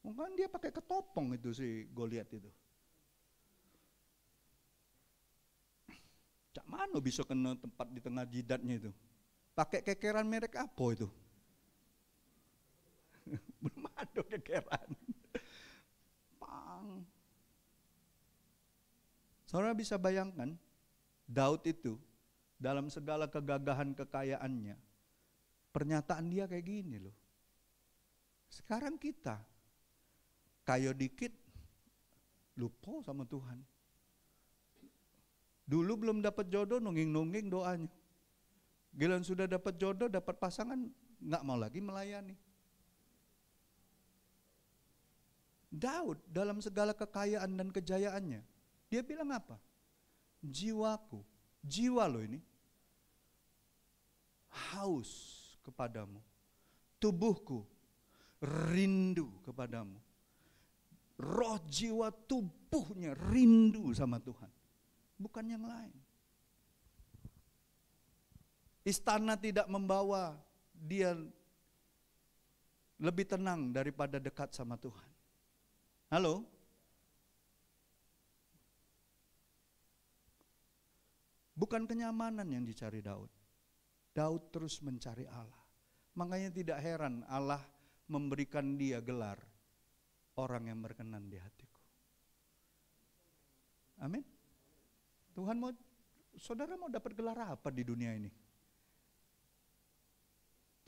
Mungkin dia pakai ketopong itu si Goliat itu. Cak mana bisa kena tempat di tengah jidatnya itu? Pakai kekeran merek apa itu? Belum ada kekeran. Pang. Saudara bisa bayangkan, Daud itu dalam segala kegagahan kekayaannya, pernyataan dia kayak gini loh. Sekarang kita, kaya dikit, lupa sama Tuhan. Dulu belum dapat jodoh, nungging-nungging doanya. Giliran sudah dapat jodoh, dapat pasangan, nggak mau lagi melayani. Daud dalam segala kekayaan dan kejayaannya, dia bilang apa? Jiwaku, jiwa lo ini, haus kepadamu. Tubuhku rindu kepadamu. Roh jiwa tubuhnya rindu sama Tuhan. Bukan yang lain. Istana tidak membawa dia lebih tenang daripada dekat sama Tuhan. Halo? Bukan kenyamanan yang dicari Daud. Daud terus mencari Allah. Makanya tidak heran Allah memberikan dia gelar orang yang berkenan di hatiku. Amin. Tuhan mau, saudara mau dapat gelar apa di dunia ini?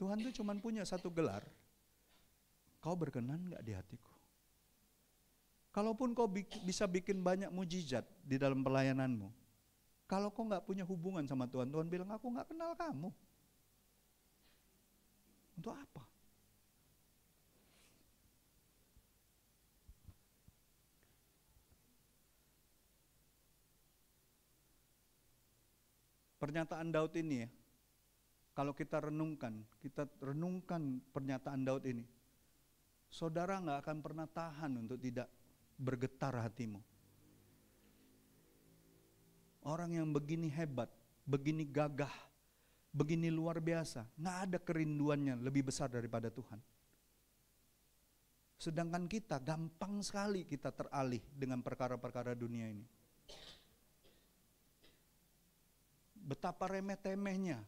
Tuhan itu cuma punya satu gelar. Kau berkenan gak di hatiku? Kalaupun kau bisa bikin banyak mujizat di dalam pelayananmu, kalau kau gak punya hubungan sama Tuhan, Tuhan bilang aku gak kenal kamu. Untuk apa? Pernyataan Daud ini ya, kalau kita renungkan pernyataan Daud ini, saudara gak akan pernah tahan untuk tidak bergetar hatimu. Orang yang begini hebat, begini gagah, begini luar biasa, gak ada kerinduannya lebih besar daripada Tuhan. Sedangkan kita gampang sekali kita teralih dengan perkara-perkara dunia ini. Betapa remeh-temehnya,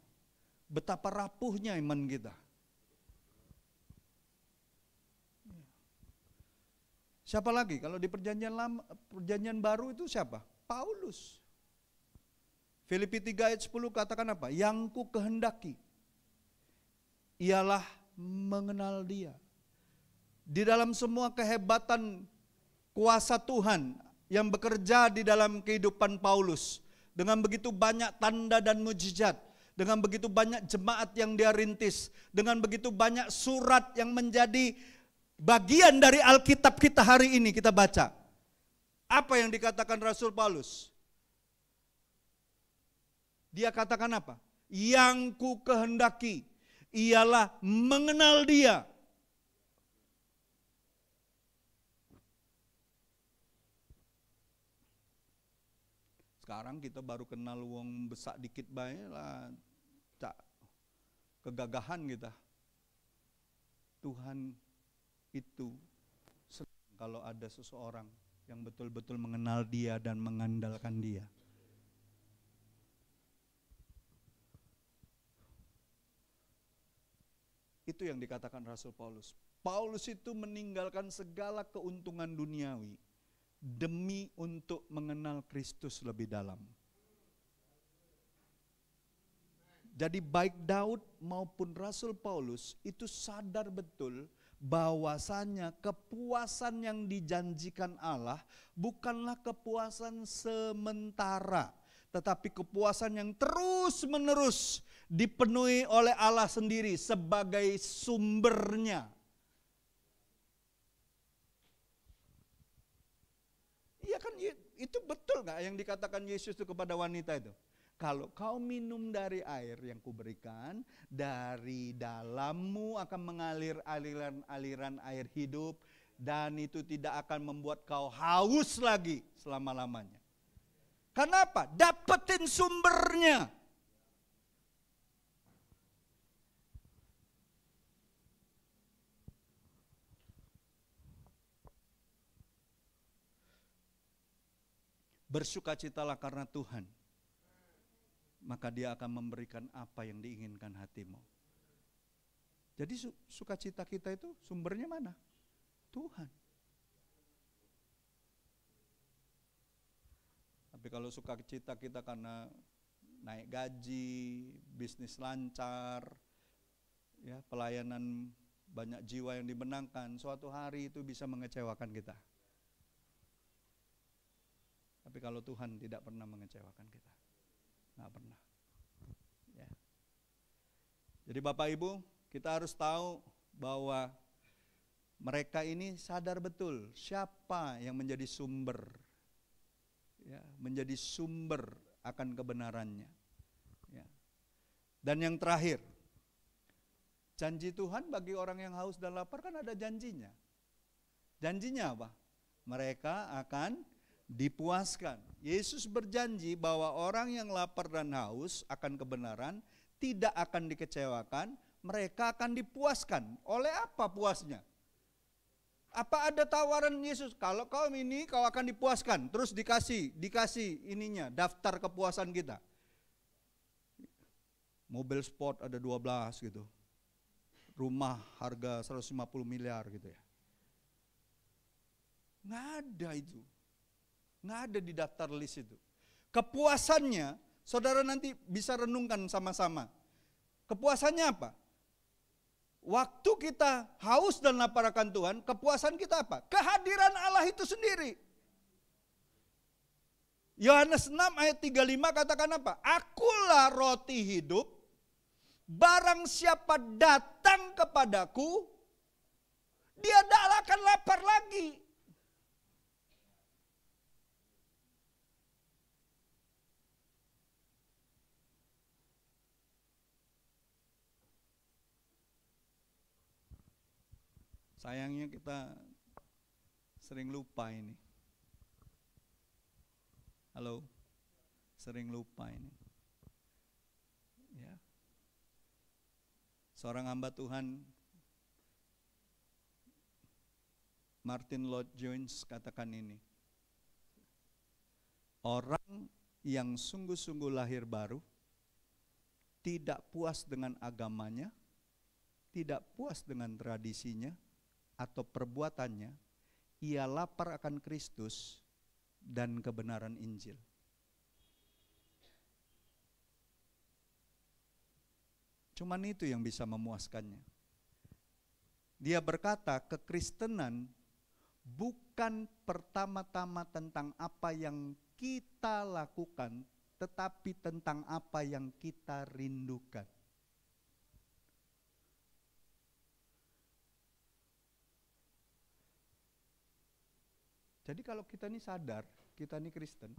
betapa rapuhnya iman kita. Siapa lagi? Kalau di perjanjian lama, perjanjian baru itu siapa? Paulus. Filipi 3 ayat 10 katakan apa? Yang ku kehendaki ialah mengenal dia. Di dalam semua kehebatan kuasa Tuhan yang bekerja di dalam kehidupan Paulus, dengan begitu banyak tanda dan mujizat, dengan begitu banyak jemaat yang dia rintis, dengan begitu banyak surat yang menjadi bagian dari Alkitab kita hari ini kita baca. Apa yang dikatakan Rasul Paulus? Dia katakan apa? Yang ku kehendaki ialah mengenal dia. Sekarang kita baru kenal wong besak dikit bae lah, cak kegagahan kita. Tuhan itu senang kalau ada seseorang yang betul-betul mengenal Dia dan mengandalkan Dia. Itu yang dikatakan Rasul Paulus. Paulus itu meninggalkan segala keuntungan duniawi demi untuk mengenal Kristus lebih dalam. Jadi baik Daud maupun Rasul Paulus itu sadar betul bahwasanya kepuasan yang dijanjikan Allah bukanlah kepuasan sementara, tetapi kepuasan yang terus-menerus dipenuhi oleh Allah sendiri sebagai sumbernya. Iya kan, itu betul gak yang dikatakan Yesus itu kepada wanita itu? Kalau kau minum dari air yang kuberikan, dari dalammu akan mengalir aliran-aliran air hidup, dan itu tidak akan membuat kau haus lagi selama-lamanya. Kenapa? Dapetin sumbernya. Bersukacitalah karena Tuhan, maka Dia akan memberikan apa yang diinginkan hatimu. Jadi sukacita kita itu sumbernya mana? Tuhan. Tapi kalau sukacita kita karena naik gaji, bisnis lancar, ya, pelayanan banyak jiwa yang dimenangkan, suatu hari itu bisa mengecewakan kita. Tapi kalau Tuhan tidak pernah mengecewakan kita. Nggak pernah. Ya. Jadi Bapak Ibu, kita harus tahu bahwa mereka ini sadar betul siapa yang menjadi sumber, ya, menjadi sumber akan kebenarannya. Ya. Dan yang terakhir, janji Tuhan bagi orang yang haus dan lapar kan ada janjinya. Janjinya apa? Mereka akan dipuaskan. Yesus berjanji bahwa orang yang lapar dan haus akan kebenaran tidak akan dikecewakan, mereka akan dipuaskan. Oleh apa puasnya? Apa ada tawaran Yesus? Kalau kau ini kau akan dipuaskan, terus dikasih ininya, daftar kepuasan kita. Mobil sport ada 12 gitu. Rumah harga 150 miliar gitu ya. Nggak ada itu. Nggak ada di daftar list itu. Kepuasannya, saudara nanti bisa renungkan sama-sama. Kepuasannya apa? Waktu kita haus dan lapar akan Tuhan, kepuasan kita apa? Kehadiran Allah itu sendiri. Yohanes 6 ayat 35 katakan apa? Akulah roti hidup, barang siapa datang kepadaku, dia tidak akan lapar lagi. Sayangnya kita sering lupa ini. Halo, sering lupa ini. Ya. Seorang hamba Tuhan, Martin Lloyd-Jones katakan ini. Orang yang sungguh-sungguh lahir baru, tidak puas dengan agamanya, tidak puas dengan tradisinya, atau perbuatannya, ia lapar akan Kristus dan kebenaran Injil. Cuman itu yang bisa memuaskannya. Dia berkata, kekristenan bukan pertama-tama tentang apa yang kita lakukan, tetapi tentang apa yang kita rindukan. Jadi kalau kita ini sadar, kita ini Kristen,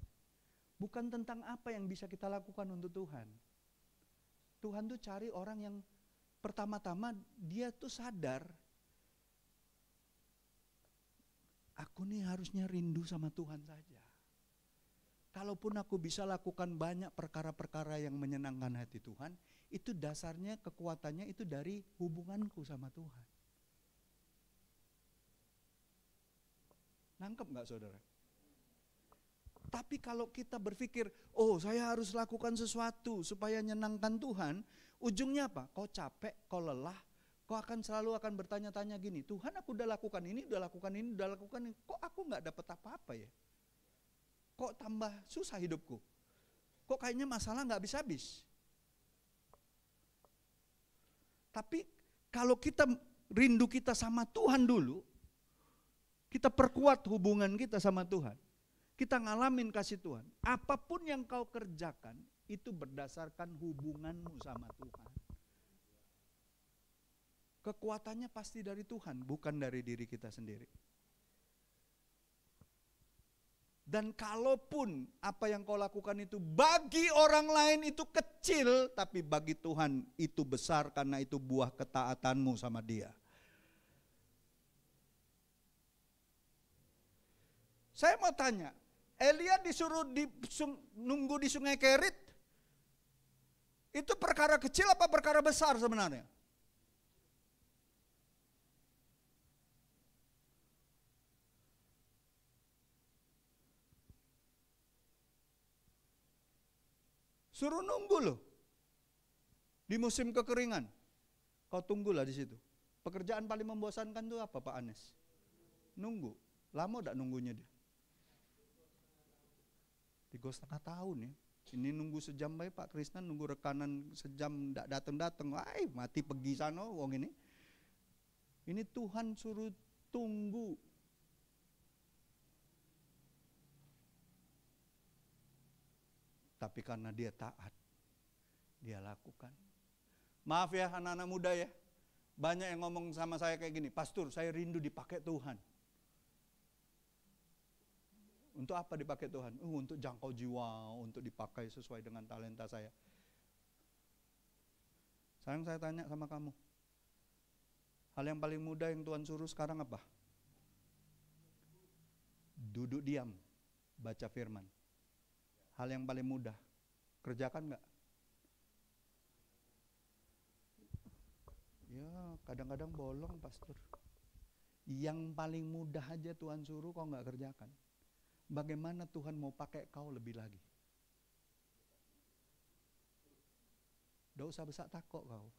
bukan tentang apa yang bisa kita lakukan untuk Tuhan. Tuhan tuh cari orang yang pertama-tama dia tuh sadar, aku nih harusnya rindu sama Tuhan saja. kalaupun aku bisa lakukan banyak perkara-perkara yang menyenangkan hati Tuhan, itu dasarnya kekuatannya itu dari hubunganku sama Tuhan. Nangkep gak saudara? Tapi kalau kita berpikir, oh saya harus lakukan sesuatu supaya menyenangkan Tuhan, ujungnya apa? Kau capek, kau lelah, kau selalu akan bertanya-tanya gini, Tuhan aku udah lakukan ini, udah lakukan ini, udah lakukan ini, kok aku gak dapat apa-apa ya? Kok tambah susah hidupku? Kok kayaknya masalah gak habis-habis? Tapi kalau kita rindu kita sama Tuhan dulu, kita perkuat hubungan kita sama Tuhan, kita ngalamin kasih Tuhan. Apapun yang kau kerjakan, itu berdasarkan hubunganmu sama Tuhan. Kekuatannya pasti dari Tuhan, bukan dari diri kita sendiri. Dan kalaupun apa yang kau lakukan itu bagi orang lain itu kecil, tapi bagi Tuhan itu besar karena itu buah ketaatanmu sama Dia. Saya mau tanya, Elia disuruh nunggu di Sungai Kerit, itu perkara kecil apa perkara besar sebenarnya? Suruh nunggu loh. Di musim kekeringan. Kau tunggulah di situ. Pekerjaan paling membosankan itu apa Pak Anes? Nunggu. Lama enggak nunggunya dia? 3,5 tahun ya. Ini nunggu sejam baik Pak Krisna, nunggu rekanan sejam enggak datang-datang. Wah, mati pergi sana wong ini. Ini Tuhan suruh tunggu. Tapi karena dia taat, dia lakukan. Maaf ya anak-anak muda ya, banyak yang ngomong sama saya kayak gini, Pastor saya rindu dipakai Tuhan. Untuk apa dipakai Tuhan? Untuk jangkau jiwa, untuk dipakai sesuai dengan talenta saya. Sayang saya tanya sama kamu, hal yang paling mudah yang Tuhan suruh sekarang apa? Duduk diam, baca firman. Hal yang paling mudah, kerjakan enggak? Ya kadang-kadang bolong Pastor. Yang paling mudah aja Tuhan suruh kau enggak kerjakan. Bagaimana Tuhan mau pakai kau lebih lagi? Enggak usah besak takok kau.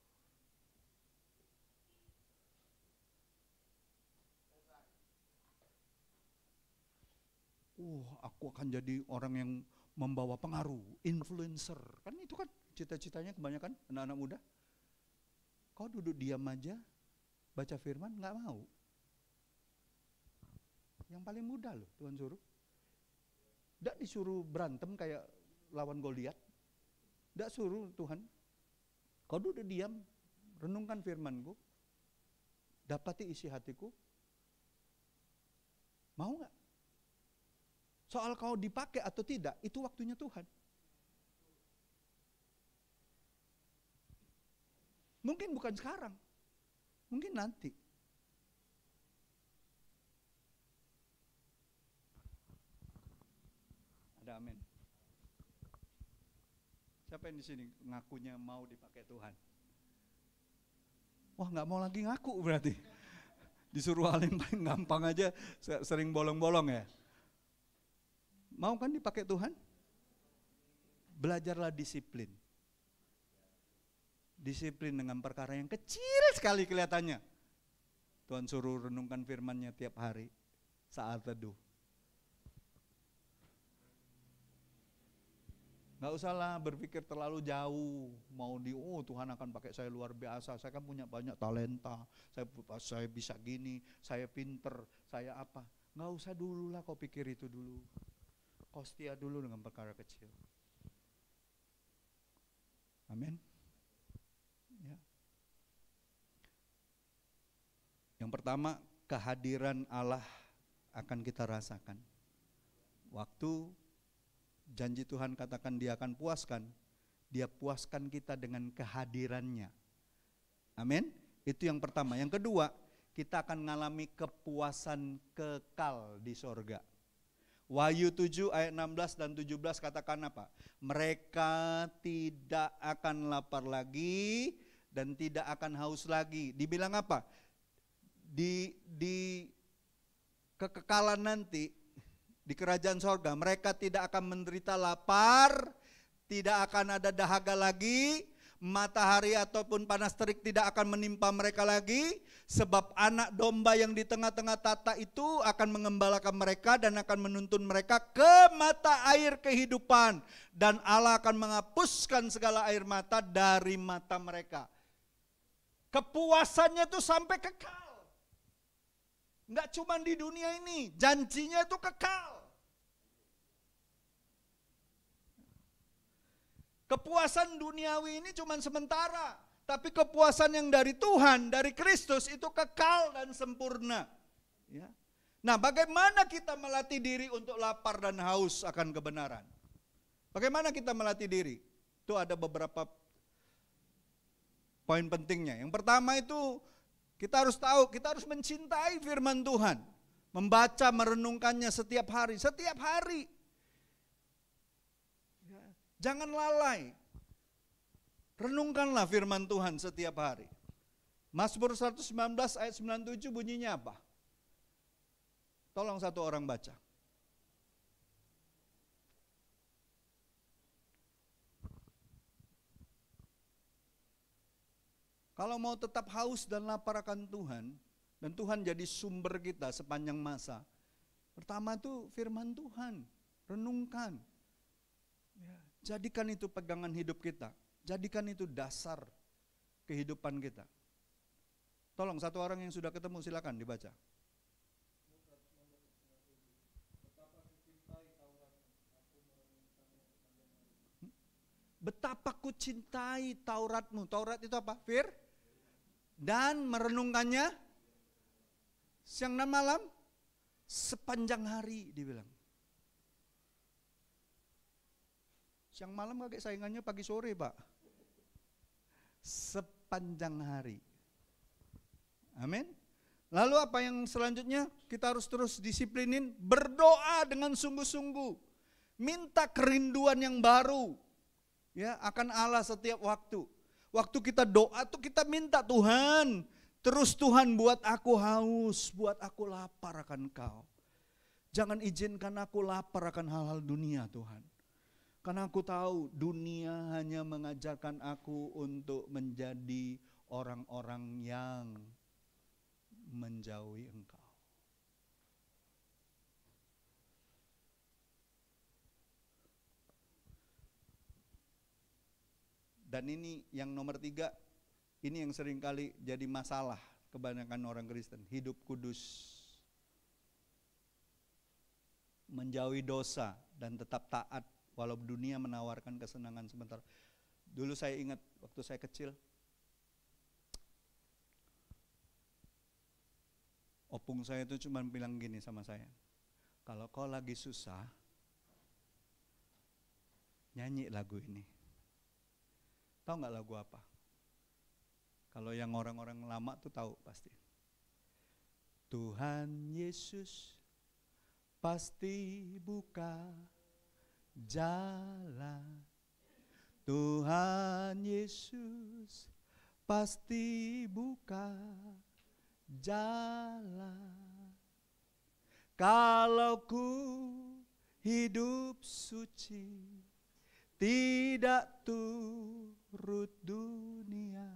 Aku akan jadi orang yang membawa pengaruh, influencer. Kan itu kan cita-citanya kebanyakan anak-anak muda. Kau duduk diam aja, baca firman, nggak mau. Yang paling mudah loh Tuhan suruh. Nggak disuruh berantem kayak lawan Goliat. Nggak suruh Tuhan. Kau duduk diam, renungkan firman-Ku, dapati isi hatiku. Mau nggak? Soal kau dipakai atau tidak, itu waktunya Tuhan. Mungkin bukan sekarang, mungkin nanti. Ada amin. Siapa yang di sini ngakunya mau dipakai Tuhan? Wah, nggak mau lagi ngaku berarti. Disuruh hal yang paling gampang aja sering bolong-bolong ya. Mau kan dipakai Tuhan? Belajarlah disiplin. Disiplin dengan perkara yang kecil sekali kelihatannya. Tuhan suruh renungkan firman-Nya tiap hari saat teduh. Gak usahlah berpikir terlalu jauh. Mau Tuhan akan pakai saya luar biasa. Saya kan punya banyak talenta. Saya bisa gini, saya pinter, saya apa. Gak usah dulu lah kau pikir itu dulu. Kau setia dulu dengan perkara kecil. Amin. Ya. Yang pertama, kehadiran Allah akan kita rasakan. Waktu janji Tuhan katakan Dia akan puaskan, Dia puaskan kita dengan kehadirannya. Amin. Itu yang pertama. Yang kedua, kita akan mengalami kepuasan kekal di sorga. Wahyu 7 ayat 16 dan 17 katakan apa? Mereka tidak akan lapar lagi dan tidak akan haus lagi. Dibilang apa? Di kekekalan nanti, di kerajaan sorga, mereka tidak akan menderita lapar, tidak akan ada dahaga lagi, matahari ataupun panas terik tidak akan menimpa mereka lagi, sebab anak domba yang di tengah-tengah tata itu akan mengembalakan mereka dan akan menuntun mereka ke mata air kehidupan, dan Allah akan menghapuskan segala air mata dari mata mereka. Kepuasannya itu sampai kekal. Enggak cuma di dunia ini, janjinya itu kekal. Kepuasan duniawi ini cuma sementara, tapi kepuasan yang dari Tuhan, dari Kristus itu kekal dan sempurna. Ya. Nah, bagaimana kita melatih diri untuk lapar dan haus akan kebenaran? Bagaimana kita melatih diri? Itu ada beberapa poin pentingnya. Yang pertama itu kita harus tahu, kita harus mencintai firman Tuhan. Membaca, merenungkannya setiap hari. Setiap hari. Jangan lalai. Renungkanlah firman Tuhan setiap hari. Mazmur 119 ayat 97 bunyinya apa? Tolong satu orang baca. Kalau mau tetap haus dan lapar akan Tuhan, dan Tuhan jadi sumber kita sepanjang masa, pertama itu firman Tuhan, renungkan. Ya, jadikan itu pegangan hidup kita, jadikan itu dasar kehidupan kita. Tolong satu orang yang sudah ketemu silakan dibaca. Betapa ku cintai Tauratmu. Taurat itu apa? Dan merenungkannya siang dan malam sepanjang hari dibilang. Siang malam kakek saingannya pagi sore Pak. Sepanjang hari. Amin. Lalu apa yang selanjutnya? Kita harus terus disiplinin. Berdoa dengan sungguh-sungguh. Minta kerinduan yang baru. Ya, akan Allah setiap waktu. Waktu kita doa tuh kita minta Tuhan. Terus Tuhan buat aku haus, buat aku lapar akan Kau. Jangan izinkan aku lapar akan hal-hal dunia Tuhan. Karena aku tahu dunia hanya mengajarkan aku untuk menjadi orang-orang yang menjauhi Engkau. Dan ini yang nomor 3, ini yang seringkali jadi masalah kebanyakan orang Kristen, hidup kudus. Menjauhi dosa dan tetap taat walau dunia menawarkan kesenangan sebentar. Dulu saya ingat waktu saya kecil, opung saya itu cuma bilang gini sama saya, kalau kau lagi susah, nyanyi lagu ini. Tahu nggak lagu apa? Kalau yang orang-orang lama tuh tahu pasti. Tuhan Yesus pasti buka jalan. Tuhan Yesus pasti buka jalan. Kalau ku hidup suci, tidak turut dunia,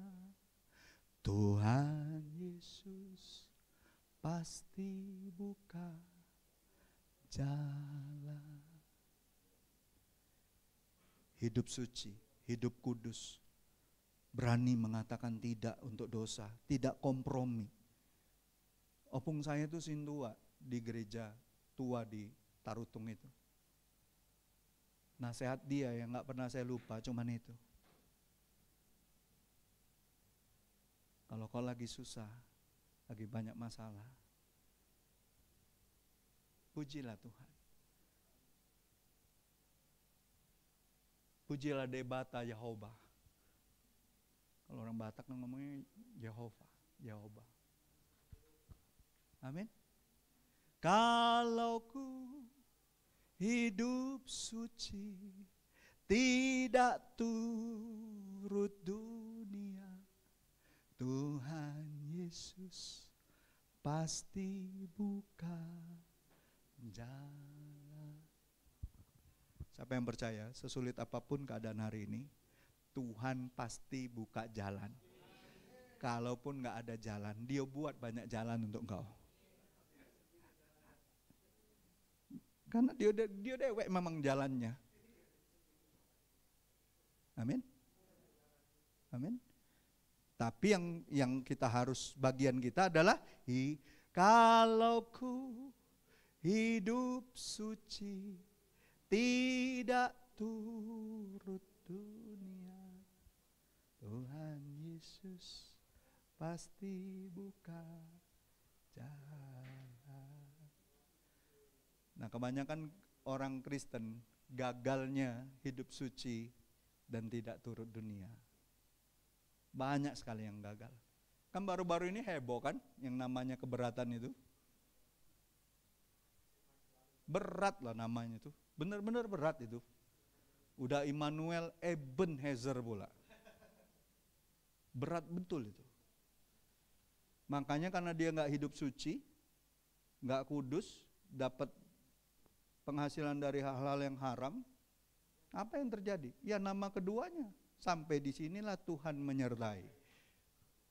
Tuhan Yesus pasti buka jalan. Hidup suci, hidup kudus, berani mengatakan tidak untuk dosa, tidak kompromi. Opung saya itu sintua di gereja tua di Tarutung itu. Nasihat dia yang gak pernah saya lupa cuman itu. Kalau kau lagi susah, lagi banyak masalah, pujilah Tuhan. Pujilah Debata Yehova. Kalau orang Batak ngomongnya Yehova. Amin. Kalau ku hidup suci, tidak turut dunia. Tuhan Yesus pasti buka jalan. Siapa yang percaya, sesulit apapun keadaan hari ini, Tuhan pasti buka jalan. Kalaupun gak ada jalan, Dia buat banyak jalan untuk engkau. Karena dia dewek memang jalannya. Amin. Amin. Tapi yang kita harus, bagian kita adalah kalau ku hidup suci, tidak turut dunia, Tuhan Yesus pasti buka jalan. Nah, kebanyakan orang Kristen gagalnya hidup suci dan tidak turut dunia. Banyak sekali yang gagal. Kan baru-baru ini heboh kan yang namanya keberatan itu. Berat lah namanya itu. Benar-benar berat itu. Udah Immanuel Ebenezer pula. Berat betul itu. Makanya karena dia gak hidup suci, gak kudus, dapat penghasilan dari hal-hal yang haram, apa yang terjadi? Ya nama keduanya. Sampai di sinilah Tuhan menyertai.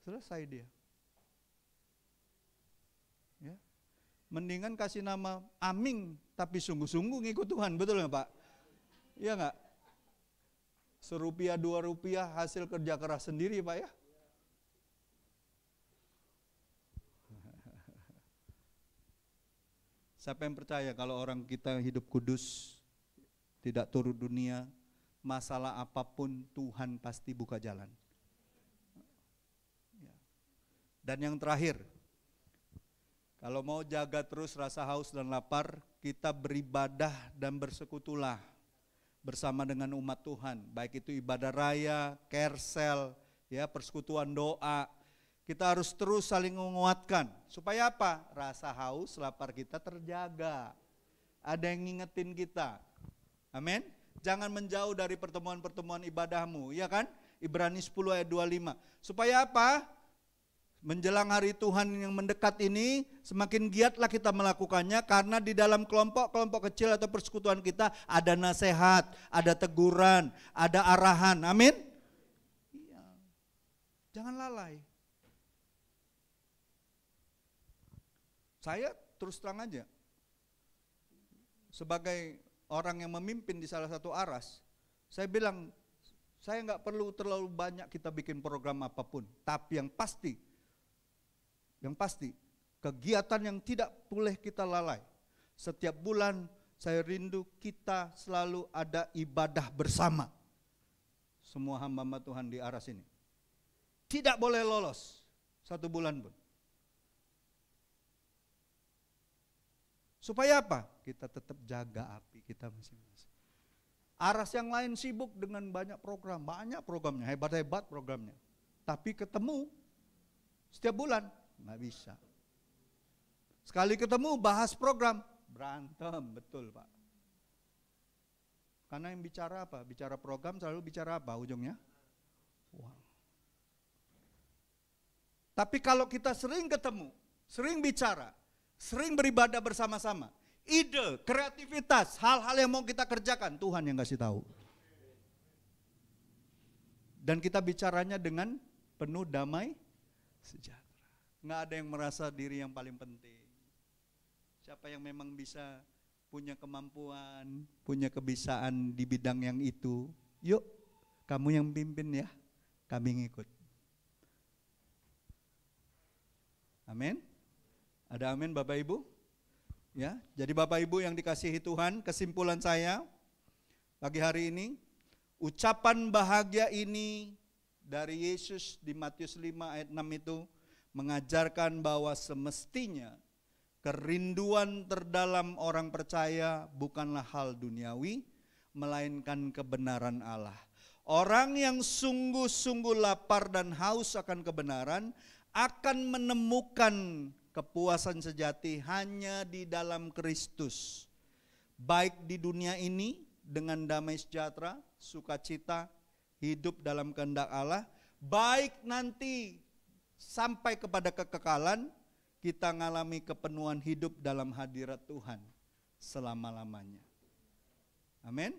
Selesai dia. Ya. Mendingan kasih nama Aming, tapi sungguh-sungguh ngikut Tuhan, betul nggak Pak? Iya nggak? Serupiah 2 rupiah hasil kerja keras sendiri Pak ya. Siapa yang percaya kalau orang kita hidup kudus, tidak turut dunia, masalah apapun Tuhan pasti buka jalan. Dan yang terakhir, kalau mau jaga terus rasa haus dan lapar, kita beribadah dan bersekutulah bersama dengan umat Tuhan, baik itu ibadah raya, kersel, ya, persekutuan doa. Kita harus terus saling menguatkan. Supaya apa? Rasa haus, lapar kita terjaga. Ada yang ngingetin kita. Amin. Jangan menjauh dari pertemuan-pertemuan ibadahmu, ya kan? Ibrani 10 ayat 25. Supaya apa? Menjelang hari Tuhan yang mendekat ini, semakin giatlah kita melakukannya, karena di dalam kelompok-kelompok kecil atau persekutuan kita ada nasihat, ada teguran, ada arahan. Amin? Iya. Jangan lalai. Saya terus terang aja, sebagai orang yang memimpin di salah satu aras, saya bilang, saya nggak perlu terlalu banyak kita bikin program apapun, tapi yang pasti, kegiatan yang tidak boleh kita lalai. Setiap bulan saya rindu kita selalu ada ibadah bersama. Semua hamba-hamba Tuhan di aras ini. Tidak boleh lolos 1 bulan pun. Supaya apa? Kita tetap jaga api kita masing-masing. Aras yang lain sibuk dengan banyak programnya, hebat-hebat programnya. Tapi ketemu setiap bulan, nggak bisa. Sekali ketemu bahas program, berantem, betul Pak. Karena yang bicara apa? Bicara program selalu bicara apa ujungnya? Uang. Tapi kalau kita sering ketemu, sering bicara, sering beribadah bersama-sama, ide, kreativitas, hal-hal yang mau kita kerjakan, Tuhan yang kasih tahu. Dan kita bicaranya dengan penuh damai sejahtera. Nggak ada yang merasa diri yang paling penting. Siapa yang memang bisa punya kemampuan, punya kebisaan di bidang yang itu, yuk kamu yang pimpin ya, kami ngikut. Amin. Ada amin Bapak Ibu? Ya, jadi Bapak Ibu yang dikasihi Tuhan, kesimpulan saya pagi hari ini, ucapan bahagia ini dari Yesus di Matius 5 ayat 6 itu mengajarkan bahwa semestinya kerinduan terdalam orang percaya bukanlah hal duniawi, melainkan kebenaran Allah. Orang yang sungguh-sungguh lapar dan haus akan kebenaran akan menemukan kepuasan sejati hanya di dalam Kristus. baik di dunia ini dengan damai sejahtera, sukacita, hidup dalam kehendak Allah, baik nanti sampai kepada kekekalan, kita mengalami kepenuhan hidup dalam hadirat Tuhan selama-lamanya. Amin.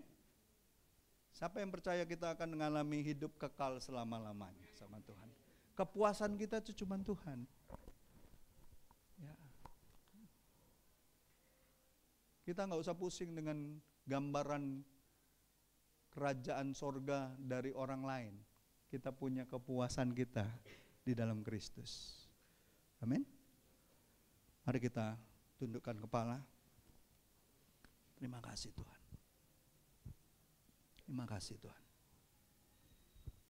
Siapa yang percaya kita akan mengalami hidup kekal selama-lamanya sama Tuhan? Kepuasan kita itu cuma Tuhan. Ya. Kita nggak usah pusing dengan gambaran kerajaan sorga dari orang lain. Kita punya kepuasan kita di dalam Kristus. Amin. Mari kita tundukkan kepala. Terima kasih Tuhan. Terima kasih Tuhan.